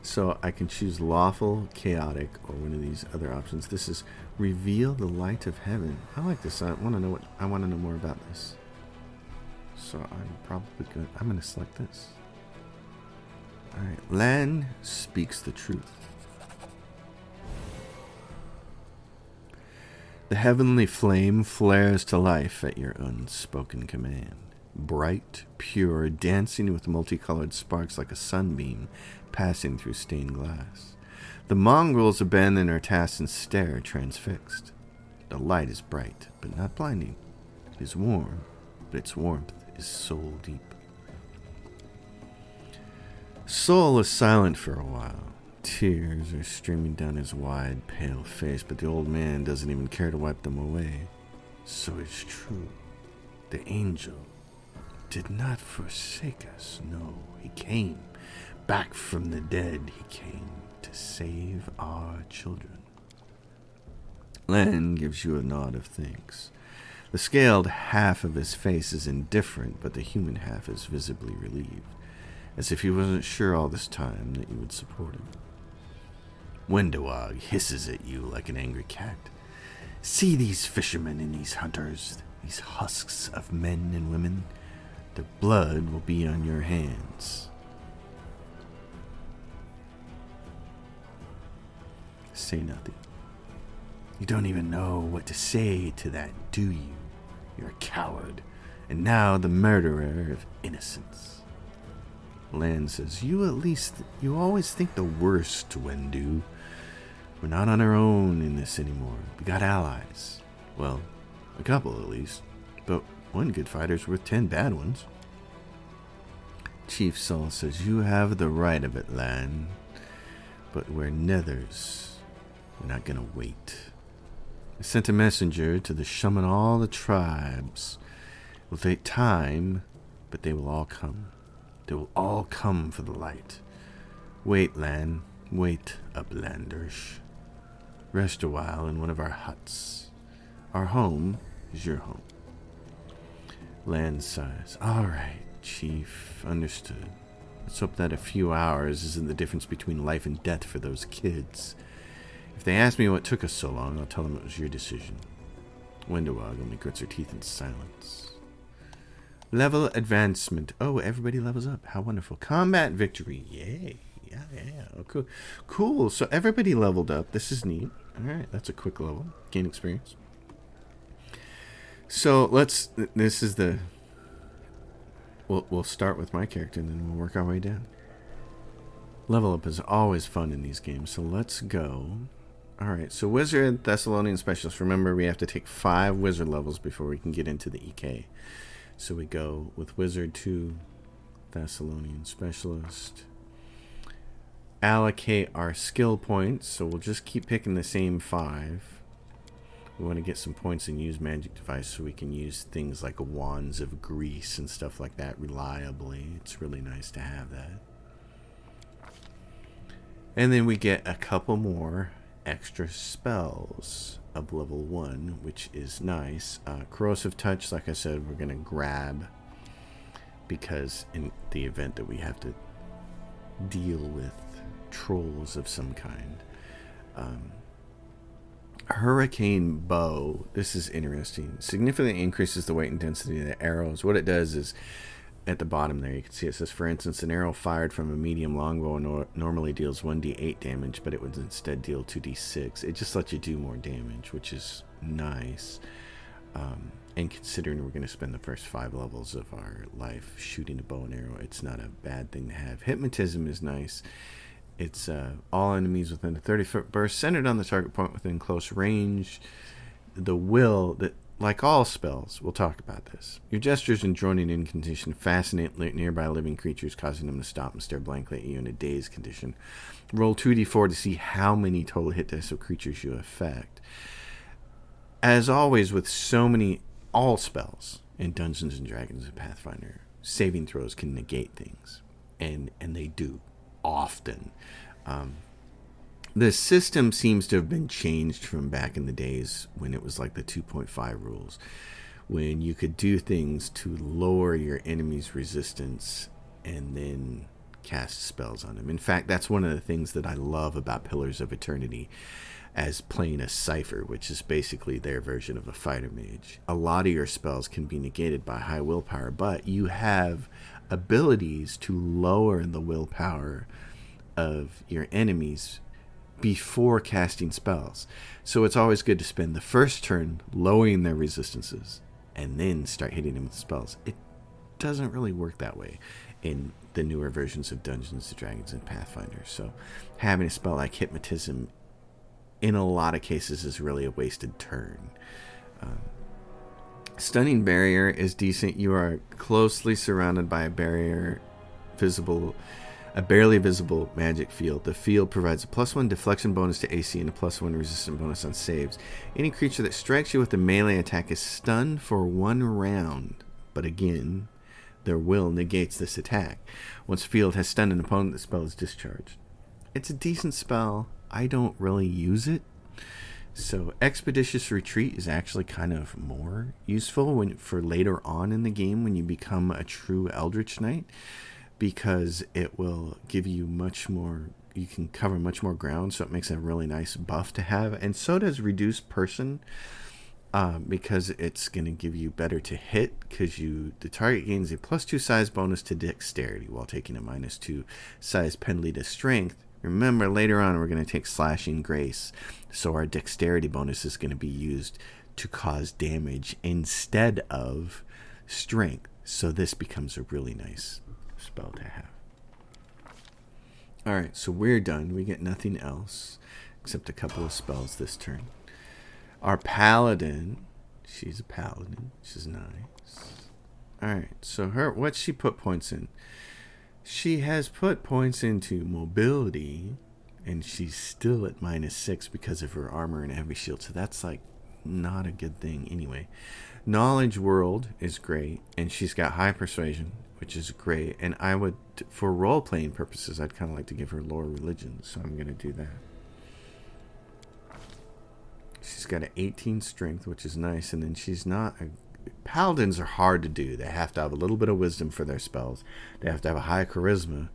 So I can choose lawful, chaotic, or one of these other options. This is reveal the light of heaven. I like this. I want to know more about this. So I'm going to select this. All right. Lan speaks the truth. The heavenly flame flares to life at your unspoken command. Bright, pure, dancing with multicolored sparks like a sunbeam passing through stained glass. The mongrels abandon their tasks and stare, transfixed. The light is bright, but not blinding. It is warm, but its warmth is soul deep. Sol is silent for a while. Tears are streaming down his wide, pale face, but the old man doesn't even care to wipe them away. So it's true. The angel did not forsake us. No, he came. Back from the dead, he came to save our children. Lan gives you a nod of thanks. The scaled half of his face is indifferent, but the human half is visibly relieved, as if he wasn't sure all this time that you would support him. Wendywog hisses at you like an angry cat. See these fishermen and these hunters, these husks of men and women? Their blood will be on your hands. Say nothing. You don't even know what to say to that, do you? You're a coward, and now the murderer of innocence. Lan says, you always think the worst, Wendu. We're not on our own in this anymore. We got allies. Well, a couple at least. But one good fighter's worth 10 bad ones. Chief Sol says, you have the right of it, Lan. But we're nethers. We're not gonna wait. I sent a messenger to the Shaman all the tribes. It will take time, but they will all come. They will all come for the light. Wait, Lan. Wait, uplanders. Rest a while in one of our huts. Our home is your home. Lan sighs. All right, Chief. Understood. Let's hope that a few hours isn't the difference between life and death for those kids. If they ask me what took us so long, I'll tell them it was your decision. Wendywog only grits her teeth in silence. Level advancement. Oh, everybody levels up. How wonderful. Combat victory. Yay. Yeah. Oh, cool. Cool. So everybody leveled up. This is neat. All right. That's a quick level. Gain experience. So this is the... We'll start with my character and then we'll work our way down. Level up is always fun in these games. So let's go. Alright, so Wizard, Thessalonian Specialist. Remember, we have to take 5 Wizard levels before we can get into the EK. So we go with Wizard to Thessalonian Specialist. Allocate our skill points. So we'll just keep picking the same 5. We want to get some points and use Magic Device so we can use things like Wands of Grease and stuff like that reliably. It's really nice to have that. And then we get a couple more extra spells of level 1, which is nice. Corrosive Touch, like I said, we're going to grab because in the event that we have to deal with trolls of some kind. Hurricane Bow, this is interesting. Significantly increases the weight and density of the arrows. What it does is, at the bottom there, you can see it says, for instance, an arrow fired from a medium longbow normally deals 1d8 damage, but it would instead deal 2d6. It just lets you do more damage, which is nice. And considering we're going to spend the first 5 levels of our life shooting a bow and arrow, it's not a bad thing to have. Hypnotism is nice. It's all enemies within a 30-foot burst, centered on the target point within close range. The will, that like all spells, we'll talk about this. Your gestures and joining in condition fascinate nearby living creatures, causing them to stop and stare blankly at you in a dazed condition. Roll 2d4 to see how many total hit dice of creatures you affect. As always, with so many, all spells in Dungeons and Dragons and Pathfinder, saving throws can negate things, and they do. Often. The system seems to have been changed from back in the days when it was like the 2.5 rules, when you could do things to lower your enemy's resistance and then cast spells on them. In fact, that's one of the things that I love about Pillars of Eternity as playing a Cypher, which is basically their version of a fighter mage. A lot of your spells can be negated by high willpower, but you have abilities to lower the willpower of your enemies before casting spells. So it's always good to spend the first turn lowering their resistances and then start hitting them with spells. It doesn't really work that way in the newer versions of Dungeons and Dragons and Pathfinder. So having a spell like Hypnotism in a lot of cases is really a wasted turn. Stunning Barrier is decent. You are closely surrounded by a barrier, a barely visible magic field. The field provides a +1 deflection bonus to AC and a +1 resistance bonus on saves. Any creature that strikes you with a melee attack is stunned for 1 round. But again, their will negates this attack. Once the field has stunned an opponent, the spell is discharged. It's a decent spell. I don't really use it. So Expeditious Retreat is actually kind of more useful for later on in the game when you become a true Eldritch Knight, because it will give you much more, you can cover much more ground, so it makes a really nice buff to have. And so does Reduced Person, because it's going to give you better to hit, because the target gains a +2 size bonus to dexterity while taking a -2 size penalty to strength. Remember, later on we're going to take Slashing Grace, so our dexterity bonus is going to be used to cause damage instead of strength. So this becomes a really nice spell to have. Alright, so we're done. We get nothing else except a couple of spells this turn. Our Paladin, she's a Paladin. She's nice. Alright, so what's she put points in? She has put points into mobility, and she's still at -6 because of her armor and heavy shield, so that's like not a good thing anyway. Knowledge World is great, and she's got high persuasion, which is great, and I would, for role-playing purposes, I'd kind of like to give her Lore Religion, so I'm going to do that. She's got an 18 strength, which is nice, and then she's not Paladins are hard to do. They have to have a little bit of wisdom for their spells. They have to have a high charisma.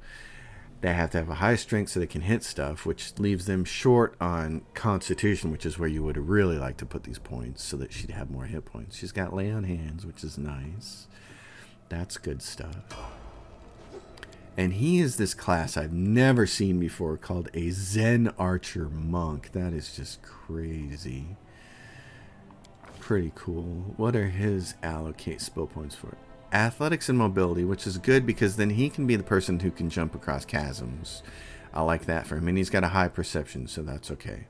They have to have a high strength so they can hit stuff, which leaves them short on constitution, which is where you would really like to put these points so that she'd have more hit points. She's got lay on hands, which is nice. That's good stuff. And he is this class I've never seen before called a Zen Archer Monk. That is just crazy. Pretty cool. What are his allocate spell points for? Athletics and mobility, which is good because then he can be the person who can jump across chasms. I like that for him. And he's got a high perception, so that's okay.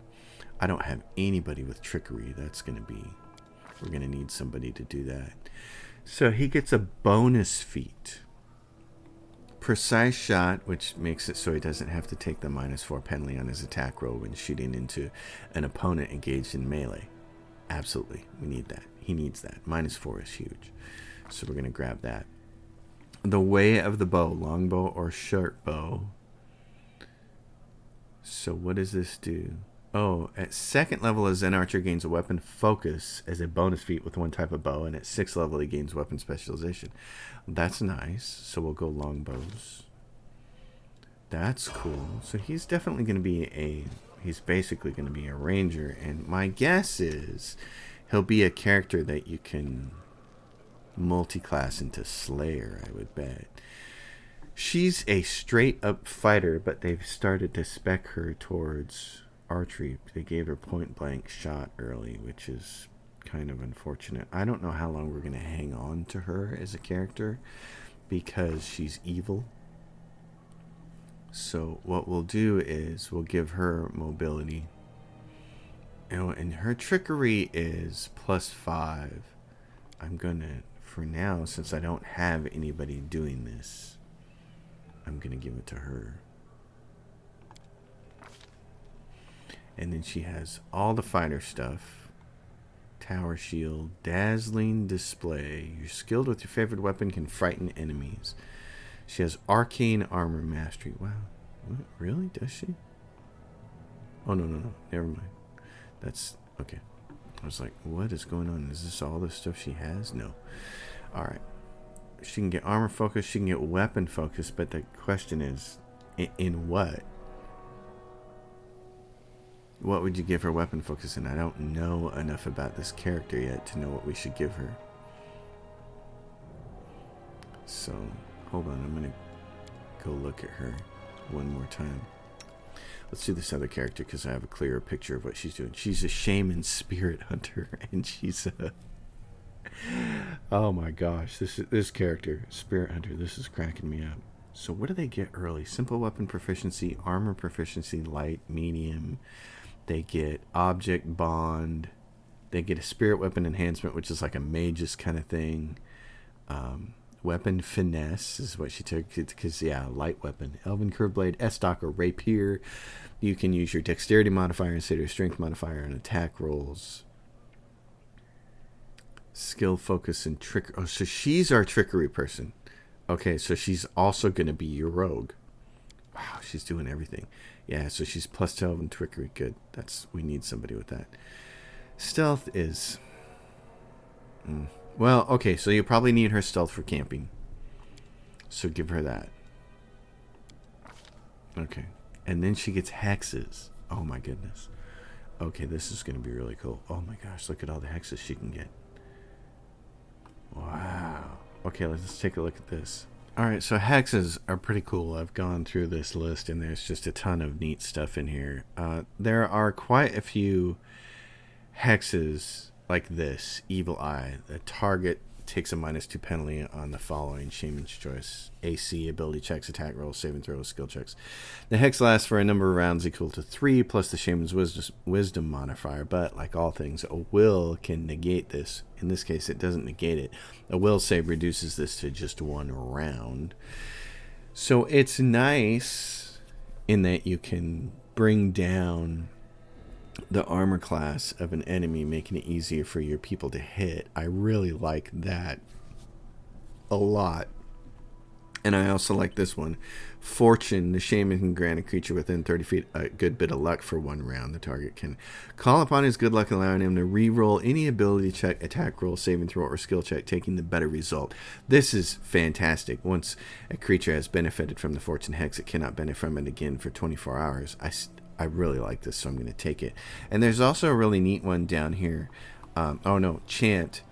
I don't have anybody with trickery. That's going to be... We're going to need somebody to do that. So he gets a bonus feat. Precise shot, which makes it so he doesn't have to take the -4 penalty on his attack roll when shooting into an opponent engaged in melee. Absolutely. We need that. He needs that. -4 is huge. So we're going to grab that. The way of the bow, longbow or short bow. So what does this do? Oh, at 2nd level, a Zen Archer gains a weapon focus as a bonus feat with one type of bow, and at 6th level, he gains weapon specialization. That's nice. So we'll go longbows. That's cool. So he's definitely going to be he's basically going to be a ranger, and my guess is he'll be a character that you can multi-class into Slayer, I would bet. She's a straight-up fighter, but they've started to spec her towards archery. They gave her point-blank shot early, which is kind of unfortunate. I don't know how long we're going to hang on to her as a character because she's evil. So what we'll do is we'll give her mobility. And her trickery is +5. I'm going to, for now, since I don't have anybody doing this, I'm going to give it to her. And then she has all the fighter stuff. Tower shield, dazzling display. You're skilled with your favorite weapon, can frighten enemies. She has arcane armor mastery. Wow. What? Really? Does she? Oh, no. Never mind. That's... Okay. I was like, what is going on? Is this all the stuff she has? No. Alright. She can get armor focus. She can get weapon focus. But the question is, in what? What would you give her weapon focus in? I don't know enough about this character yet to know what we should give her. So, hold on. I'm going to go look at her one more time. Let's do this other character because I have a clearer picture of what she's doing. She's a Shaman spirit hunter, and she's a... Oh my gosh, this character, spirit hunter, this is cracking me up. So what do they get early? Simple weapon proficiency, armor proficiency, light, medium. They get object bond. They get a spirit weapon enhancement, which is like a mage's kind of thing. Weapon finesse is what she took, because light weapon. Elven curved blade, S-stock, or rapier. You can use your dexterity modifier instead of your strength modifier on attack rolls. Skill focus and trick. Oh, so she's our trickery person. Okay, so she's also going to be your rogue. Wow, she's doing everything. Yeah, so she's +12 in trickery. Good. We need somebody with that. Stealth is... Well, okay, so you probably need her stealth for camping. So give her that. Okay. And then she gets hexes. Oh my goodness. Okay, this is going to be really cool. Oh my gosh, look at all the hexes she can get. Wow. Okay, let's take a look at this. Alright, so hexes are pretty cool. I've gone through this list and there's just a ton of neat stuff in here. There are quite a few hexes like this. Evil Eye. The target takes a -2 penalty on the following Shaman's Choice: AC, ability checks, attack rolls, saving throws, skill checks. The hex lasts for a number of rounds equal to 3 plus the Shaman's wisdom modifier, but like all things, a will can negate this. In this case, it doesn't negate it. A will save reduces this to just 1 round. So it's nice in that you can bring down the armor class of an enemy, making it easier for your people to hit. I really like that a lot. And I also like this one. Fortune. The shaman can grant a creature within 30 feet a good bit of luck for 1 round. The target can call upon his good luck, allowing him to re-roll any ability check, attack roll, saving throw, or skill check, taking the better result. This is fantastic. Once a creature has benefited from the Fortune Hex, it cannot benefit from it again for 24 hours. I really like this, so I'm going to take it. And there's also a really neat one down here. Chant.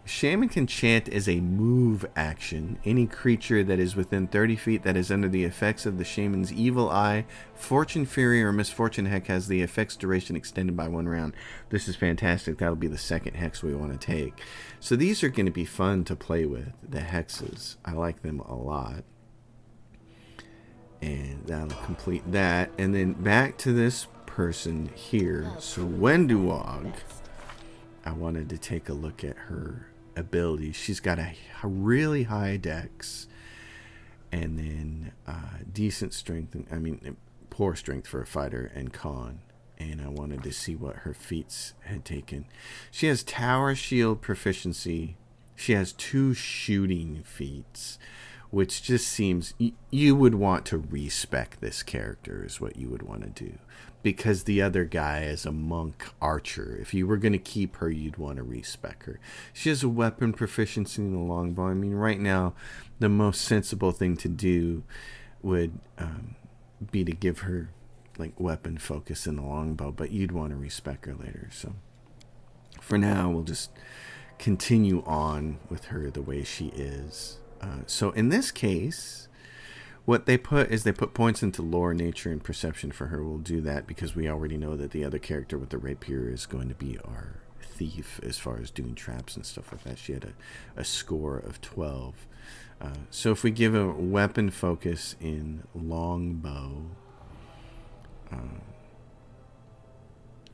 Shaman can chant as a move action. Any creature that is within 30 feet that is under the effects of the shaman's evil eye, fortune, fury, or misfortune hex has the effects duration extended by 1 round. This is fantastic. That'll be the second hex we want to take. So these are going to be fun to play with, the hexes. I like them a lot. And that'll complete that. And then back to this person here. So Wendywog. I wanted to take a look at her abilities. She's got a really high dex, and then decent strength. Poor strength for a fighter, and con. And I wanted to see what her feats had taken. She has tower shield proficiency. She has 2 shooting feats, which just seems you would want to respec this character is what you would want to do, because the other guy is a monk archer. If you were going to keep her, you'd want to respec her. She has a weapon proficiency in the longbow. I mean, right now, the most sensible thing to do would be to give her like weapon focus in the longbow, but you'd want to respec her later. So for now, we'll just continue on with her the way she is. So in this case, what they put is they put points into lore, nature, and perception for her. We'll do that because we already know that the other character with the rapier is going to be our thief as far as doing traps and stuff like that. She had a score of 12. So if we give a weapon focus in longbow,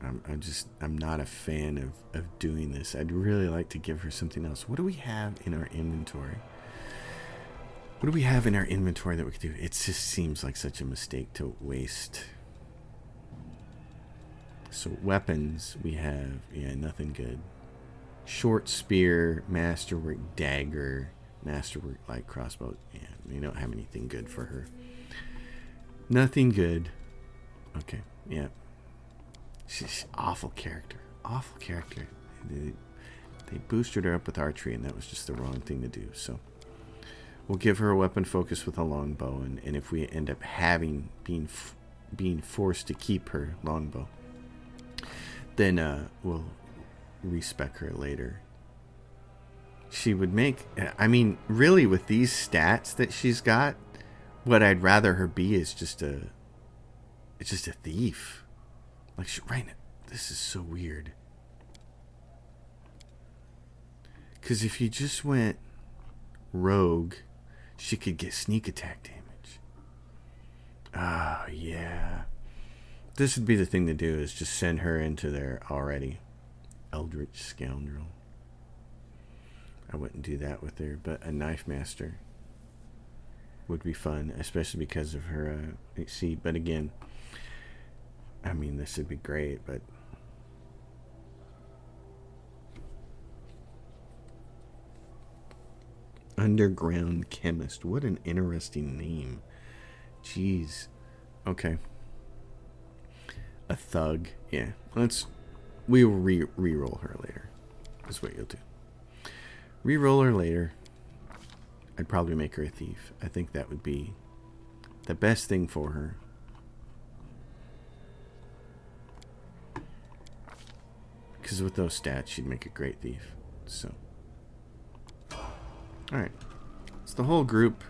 I'm not a fan of doing this. I'd really like to give her something else. What do we have in our inventory? What do we have in our inventory that we could do? It just seems like such a mistake to waste. So we have, nothing good. Short spear, masterwork dagger, masterwork light crossbow. Yeah, we don't have anything good for her. Nothing good. Okay, yeah. She's awful character. Awful character. They boosted her up with archery, and that was just the wrong thing to do. So we'll give her a weapon focus with a longbow, and if we end up being forced to keep her longbow, then we'll respec her later. She would make, really with these stats that she's got, what I'd rather her be is just a thief. Like, right now, this is so weird. Because if you just went rogue, she could get sneak attack damage. Oh, yeah. This would be the thing to do, is just send her into there already. Eldritch Scoundrel. I wouldn't do that with her, but a Knife Master would be fun, especially because of her AC. But again, this would be great, but Underground Chemist. What an interesting name. Jeez. Okay. A thug. Yeah. We will re-roll her later. That's what you'll do. Re-roll her later. I'd probably make her a thief. I think that would be the best thing for her. Because with those stats, she'd make a great thief. So, alright. It's the whole group.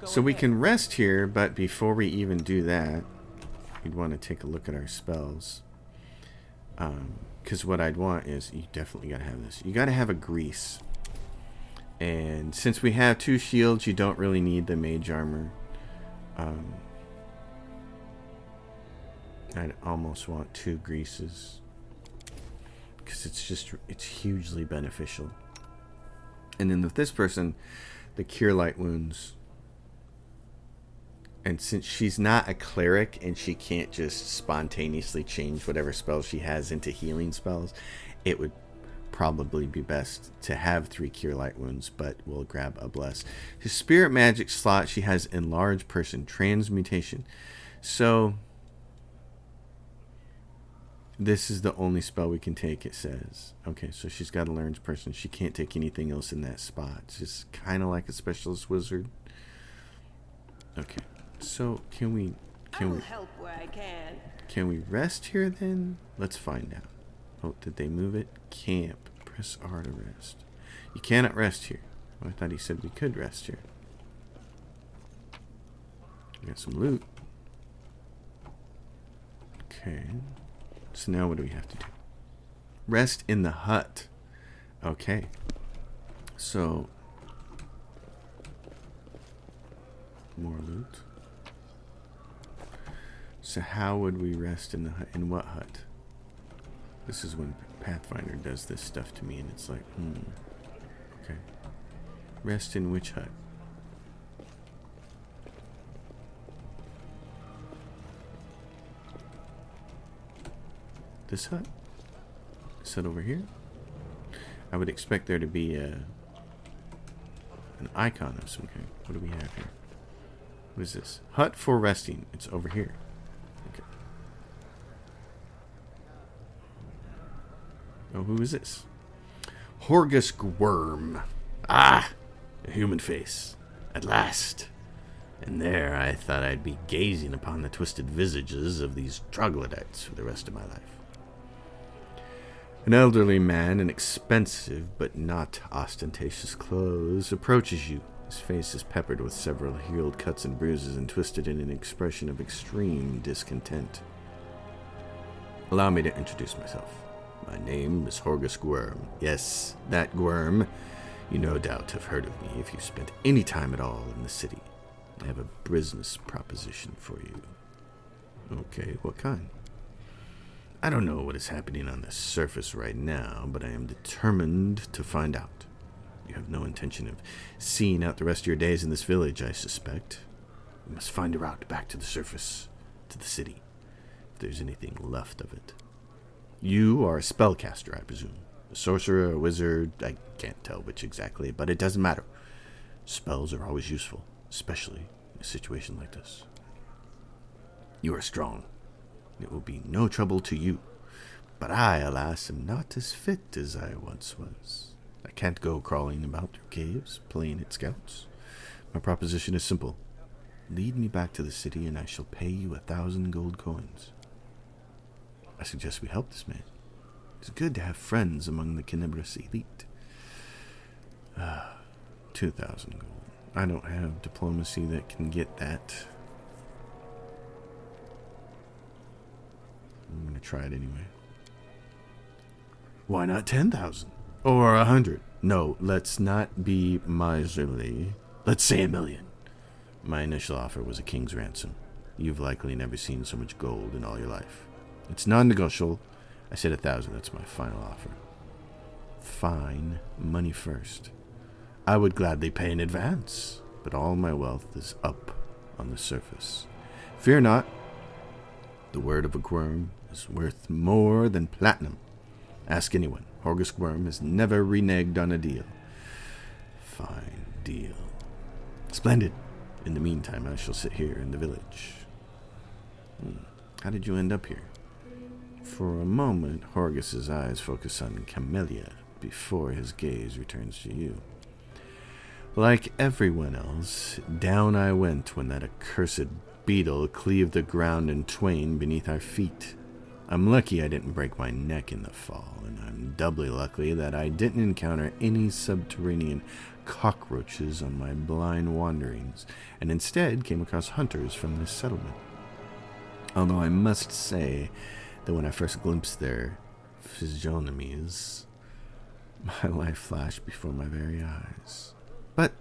So we can rest here, but before we even do that, we'd want to take a look at our spells. Because what I'd want is, you definitely got to have this. You got to have a grease. And since we have 2 shields, you don't really need the mage armor. I'd almost want 2 greases. Because it's hugely beneficial. And then with this person, the Cure Light Wounds. And since she's not a cleric and she can't just spontaneously change whatever spells she has into healing spells, it would probably be best to have 3 Cure Light Wounds, but we'll grab a Bless. His Spirit Magic slot, she has Enlarge Person, Transmutation. So, this is the only spell we can take, it says. Okay, so she's got Enlarge Person. She can't take anything else in that spot. It's just kind of like a Specialist Wizard. Okay, so can we help where I can. Can we rest here then? Let's find out. Oh, did they move it? Camp. Press R to rest. You cannot rest here. Oh, I thought he said we could rest here. We got some loot. Okay. So now what do we have to do? Rest in the hut. Okay. So, more loot. So how would we rest in the hut? In what hut? This is when Pathfinder does this stuff to me, and it's like, okay. Rest in which hut? This hut? Is that over here? I would expect there to be an icon of some kind. What do we have here? What is this? Hut for resting. It's over here. Okay. Oh, who is this? Horgus Worm. Ah! A human face. At last. And there I thought I'd be gazing upon the twisted visages of these troglodytes for the rest of my life. An elderly man in expensive but not ostentatious clothes approaches you. His face is peppered with several healed cuts and bruises and twisted in an expression of extreme discontent. Allow me to introduce myself. My name is Horgus Gwyrm. Yes, that Gwyrm. You no doubt have heard of me if you spent any time at all in the city. I have a business proposition for you. Okay, what kind? I don't know what is happening on the surface right now, but I am determined to find out. You have no intention of seeing out the rest of your days in this village, I suspect. We must find a route back to the surface, to the city, if there's anything left of it. You are a spellcaster, I presume. A sorcerer, a wizard, I can't tell which exactly, but it doesn't matter. Spells are always useful, especially in a situation like this. You are strong. It will be no trouble to you. But I, alas, am not as fit as I once was. I can't go crawling about through caves, playing at scouts. My proposition is simple. Lead me back to the city, and I shall pay you 1,000 gold coins. I suggest we help this man. It's good to have friends among the carnivorous elite. 2,000 gold. I don't have diplomacy that can get that. I'm going to try it anyway. Why not 10,000? Or 100? No, let's not be miserly. Let's say 1,000,000. My initial offer was a king's ransom. You've likely never seen so much gold in all your life. It's non-negotiable. I said 1,000. That's my final offer. Fine. Money first. I would gladly pay in advance, but all my wealth is up on the surface. Fear not. The word of a Gwyrm is worth more than platinum. Ask anyone. Horgus Gwyrm has never reneged on a deal. Fine deal. Splendid. In the meantime, I shall sit here in the village. How did you end up here? For a moment, Horgus's eyes focus on Camellia before his gaze returns to you. Like everyone else, down I went when that accursed beetle cleaved the ground in twain beneath our feet. I'm lucky I didn't break my neck in the fall, and I'm doubly lucky that I didn't encounter any subterranean cockroaches on my blind wanderings, and instead came across hunters from this settlement. Although I must say that when I first glimpsed their physiognomies, my life flashed before my very eyes. But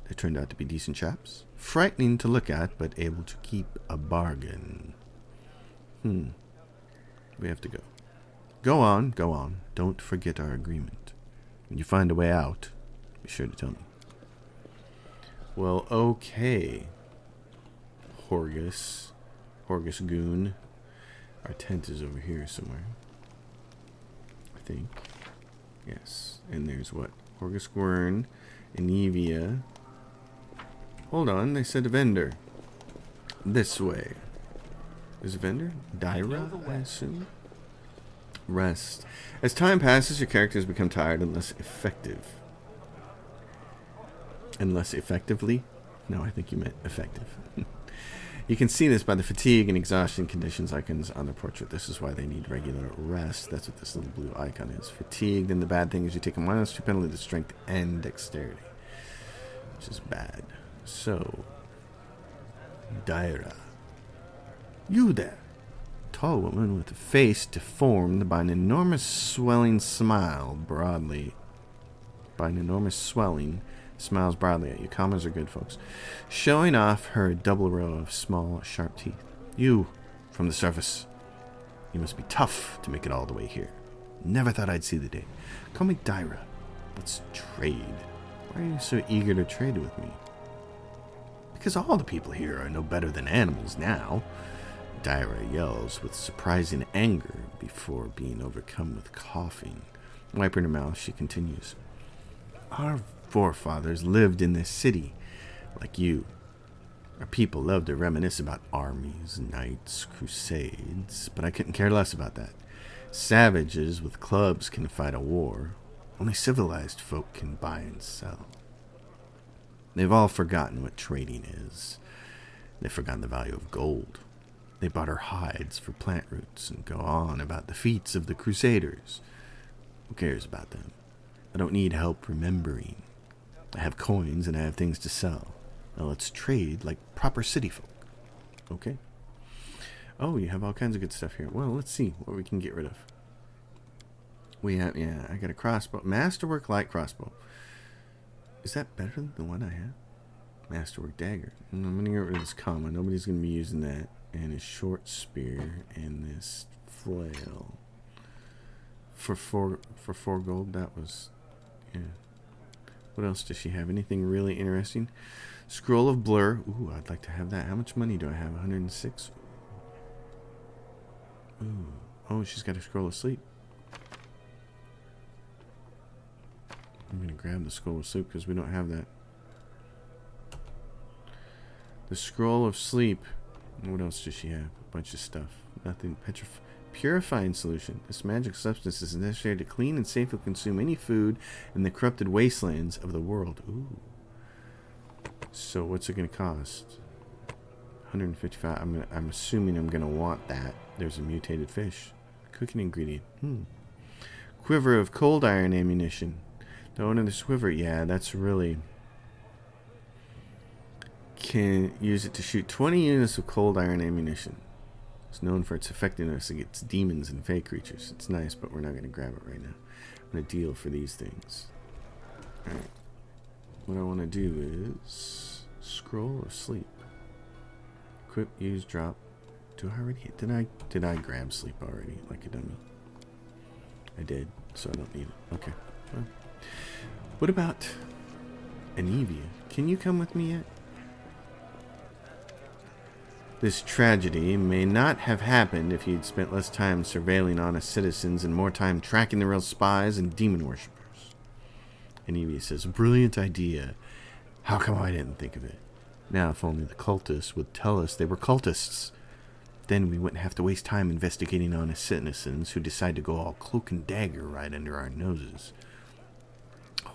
they turned out to be decent chaps. Frightening to look at, but able to keep a bargain. We have to go. Go on. Don't forget our agreement. When you find a way out, be sure to tell me. Well, okay. Horgus Goon. Our tent is over here somewhere, I think. Yes. And there's what? Horgus Gwern, Anivia. Hold on, they said a vendor. This way. There's a vendor? Dyra, I assume? Rest. As time passes, your characters become tired and less effective. And less effectively? No, I think you meant effective. You can see this by the fatigue and exhaustion conditions icons on the portrait. This is why they need regular rest. That's what this little blue icon is. Fatigued, and the bad thing is you take a -2 penalty to strength and dexterity, which is bad. So, Dyra. You there. Tall woman with a face deformed by an enormous swelling smile broadly. By an enormous swelling smiles broadly at you. Commas are good, folks. Showing off her double row of small, sharp teeth. You, from the surface. You must be tough to make it all the way here. Never thought I'd see the day. Call me Dyra. Let's trade. Why are you so eager to trade with me? Because all the people here are no better than animals now. Dyra yells with surprising anger before being overcome with coughing. Wiping her mouth, she continues. Our forefathers lived in this city, like you. Our people love to reminisce about armies, knights, crusades, but I couldn't care less about that. Savages with clubs can fight a war. Only civilized folk can buy and sell. They've all forgotten what trading is. They've forgotten the value of gold. They bought our hides for plant roots and go on about the feats of the Crusaders. Who cares about them? I don't need help remembering. I have coins and I have things to sell. Now let's trade like proper city folk. Okay? Oh, you have all kinds of good stuff here. Well, let's see what we can get rid of. We have, yeah, I got a crossbow. Masterwork light crossbow. Is that better than the one I have? Masterwork dagger. I'm going to get rid of this comma. Nobody's going to be using that. And a short spear and this flail. For four gold, that was, yeah. What else does she have? Anything really interesting? Scroll of Blur. Ooh, I'd like to have that. How much money do I have? 106? Ooh. Oh, she's got a Scroll of Sleep. I'm going to grab the Scroll of Sleep because we don't have that. The Scroll of Sleep. What else does she have? A bunch of stuff. Nothing. Purifying solution. This magic substance is necessary to clean and safely consume any food in the corrupted wastelands of the world. Ooh. So what's it going to cost? 155. I'm assuming I'm going to want that. There's a mutated fish. Cooking ingredient. Quiver of cold iron ammunition. The owner of the quiver. Yeah, that's really... Can use it to shoot 20 units of cold iron ammunition. It's known for its effectiveness against demons and fey creatures. It's nice, but we're not going to grab it right now. I'm going to deal for these things. Alright. What I want to do is... Scroll of Sleep. Equip, use, drop. Do I already... Did I grab sleep already, like a dummy? I did, so I don't need it. Okay. Well, what about... Anivia? Can you come with me yet? This tragedy may not have happened if you'd spent less time surveilling honest citizens and more time tracking the real spies and demon worshippers. Anivia says, brilliant idea. How come I didn't think of it? Now, if only the cultists would tell us they were cultists. Then we wouldn't have to waste time investigating honest citizens who decide to go all cloak and dagger right under our noses.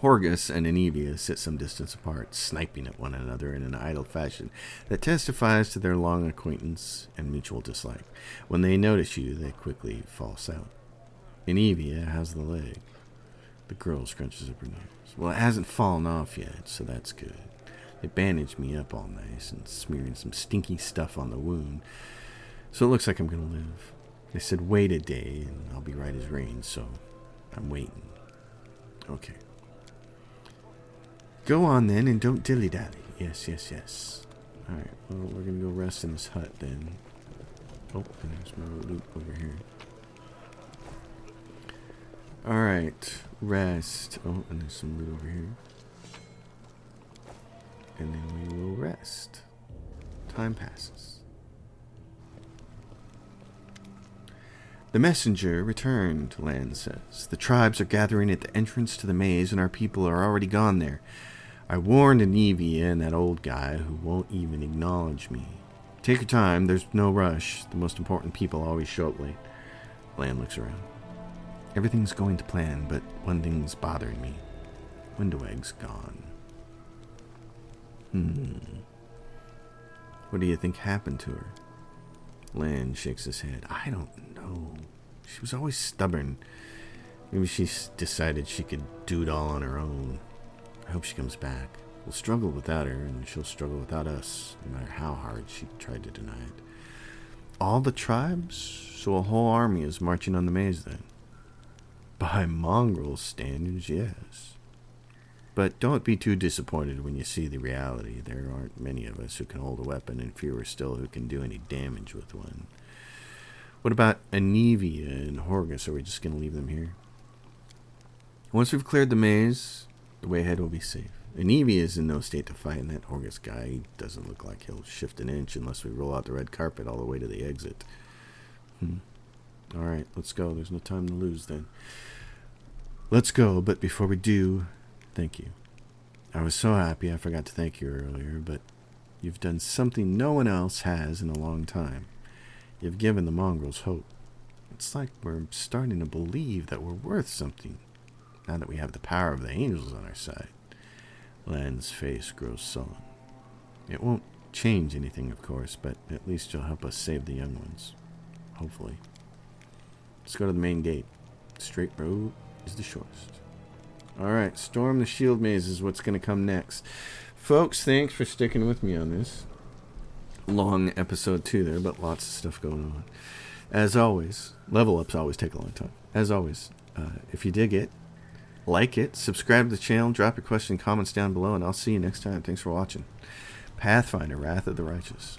Horgus and Anivia sit some distance apart, sniping at one another in an idle fashion that testifies to their long acquaintance and mutual dislike. When they notice you, they quickly false out. Anivia has the leg. The girl scrunches up her nose. Well, it hasn't fallen off yet, so that's good. They bandaged me up all nice and smearing some stinky stuff on the wound, so it looks like I'm going to live. They said wait a day and I'll be right as rain, so I'm waiting. Okay. Go on then, and don't dilly-dally. Yes, yes, yes. Alright, well, we're gonna go rest in this hut then. Oh, and there's more loot over here. Alright, rest. Oh, and there's some loot over here. And then we will rest. Time passes. The messenger returned, Lan says. The tribes are gathering at the entrance to the maze, and our people are already gone there. I warned Anivia and that old guy who won't even acknowledge me. Take your time, there's no rush. The most important people always show up late. Lan looks around. Everything's going to plan, but one thing's bothering me. Wendywog's gone. What do you think happened to her? Lan shakes his head. I don't know. She was always stubborn. Maybe she decided she could do it all on her own. I hope she comes back. We'll struggle without her, and she'll struggle without us, no matter how hard she tried to deny it. All the tribes? So a whole army is marching on the maze, then? By mongrel standards, yes. But don't be too disappointed when you see the reality. There aren't many of us who can hold a weapon, and fewer still who can do any damage with one. What about Anivia and Horgus? Are we just going to leave them here? Once we've cleared the maze, the way ahead will be safe. Anivia is in no state to fight, and that Horgus guy, he doesn't look like he'll shift an inch unless we roll out the red carpet all the way to the exit. Alright, let's go. There's no time to lose then. Let's go, but before we do, thank you. I was so happy I forgot to thank you earlier, but you've done something no one else has in a long time. You've given the mongrels hope. It's like we're starting to believe that we're worth something, now that we have the power of the angels on our side. Lan's face grows sullen. It won't change anything, of course, but at least you'll help us save the young ones. Hopefully. Let's go to the main gate. Straight road is the shortest. Alright, Storm the Shield Maze is what's going to come next. Folks, thanks for sticking with me on this. Long episode 2 there, but lots of stuff going on. As always, level ups always take a long time. As always, if you dig it, like it, subscribe to the channel, drop your question and comments down below, and I'll see you next time. Thanks for watching. Pathfinder, Wrath of the Righteous.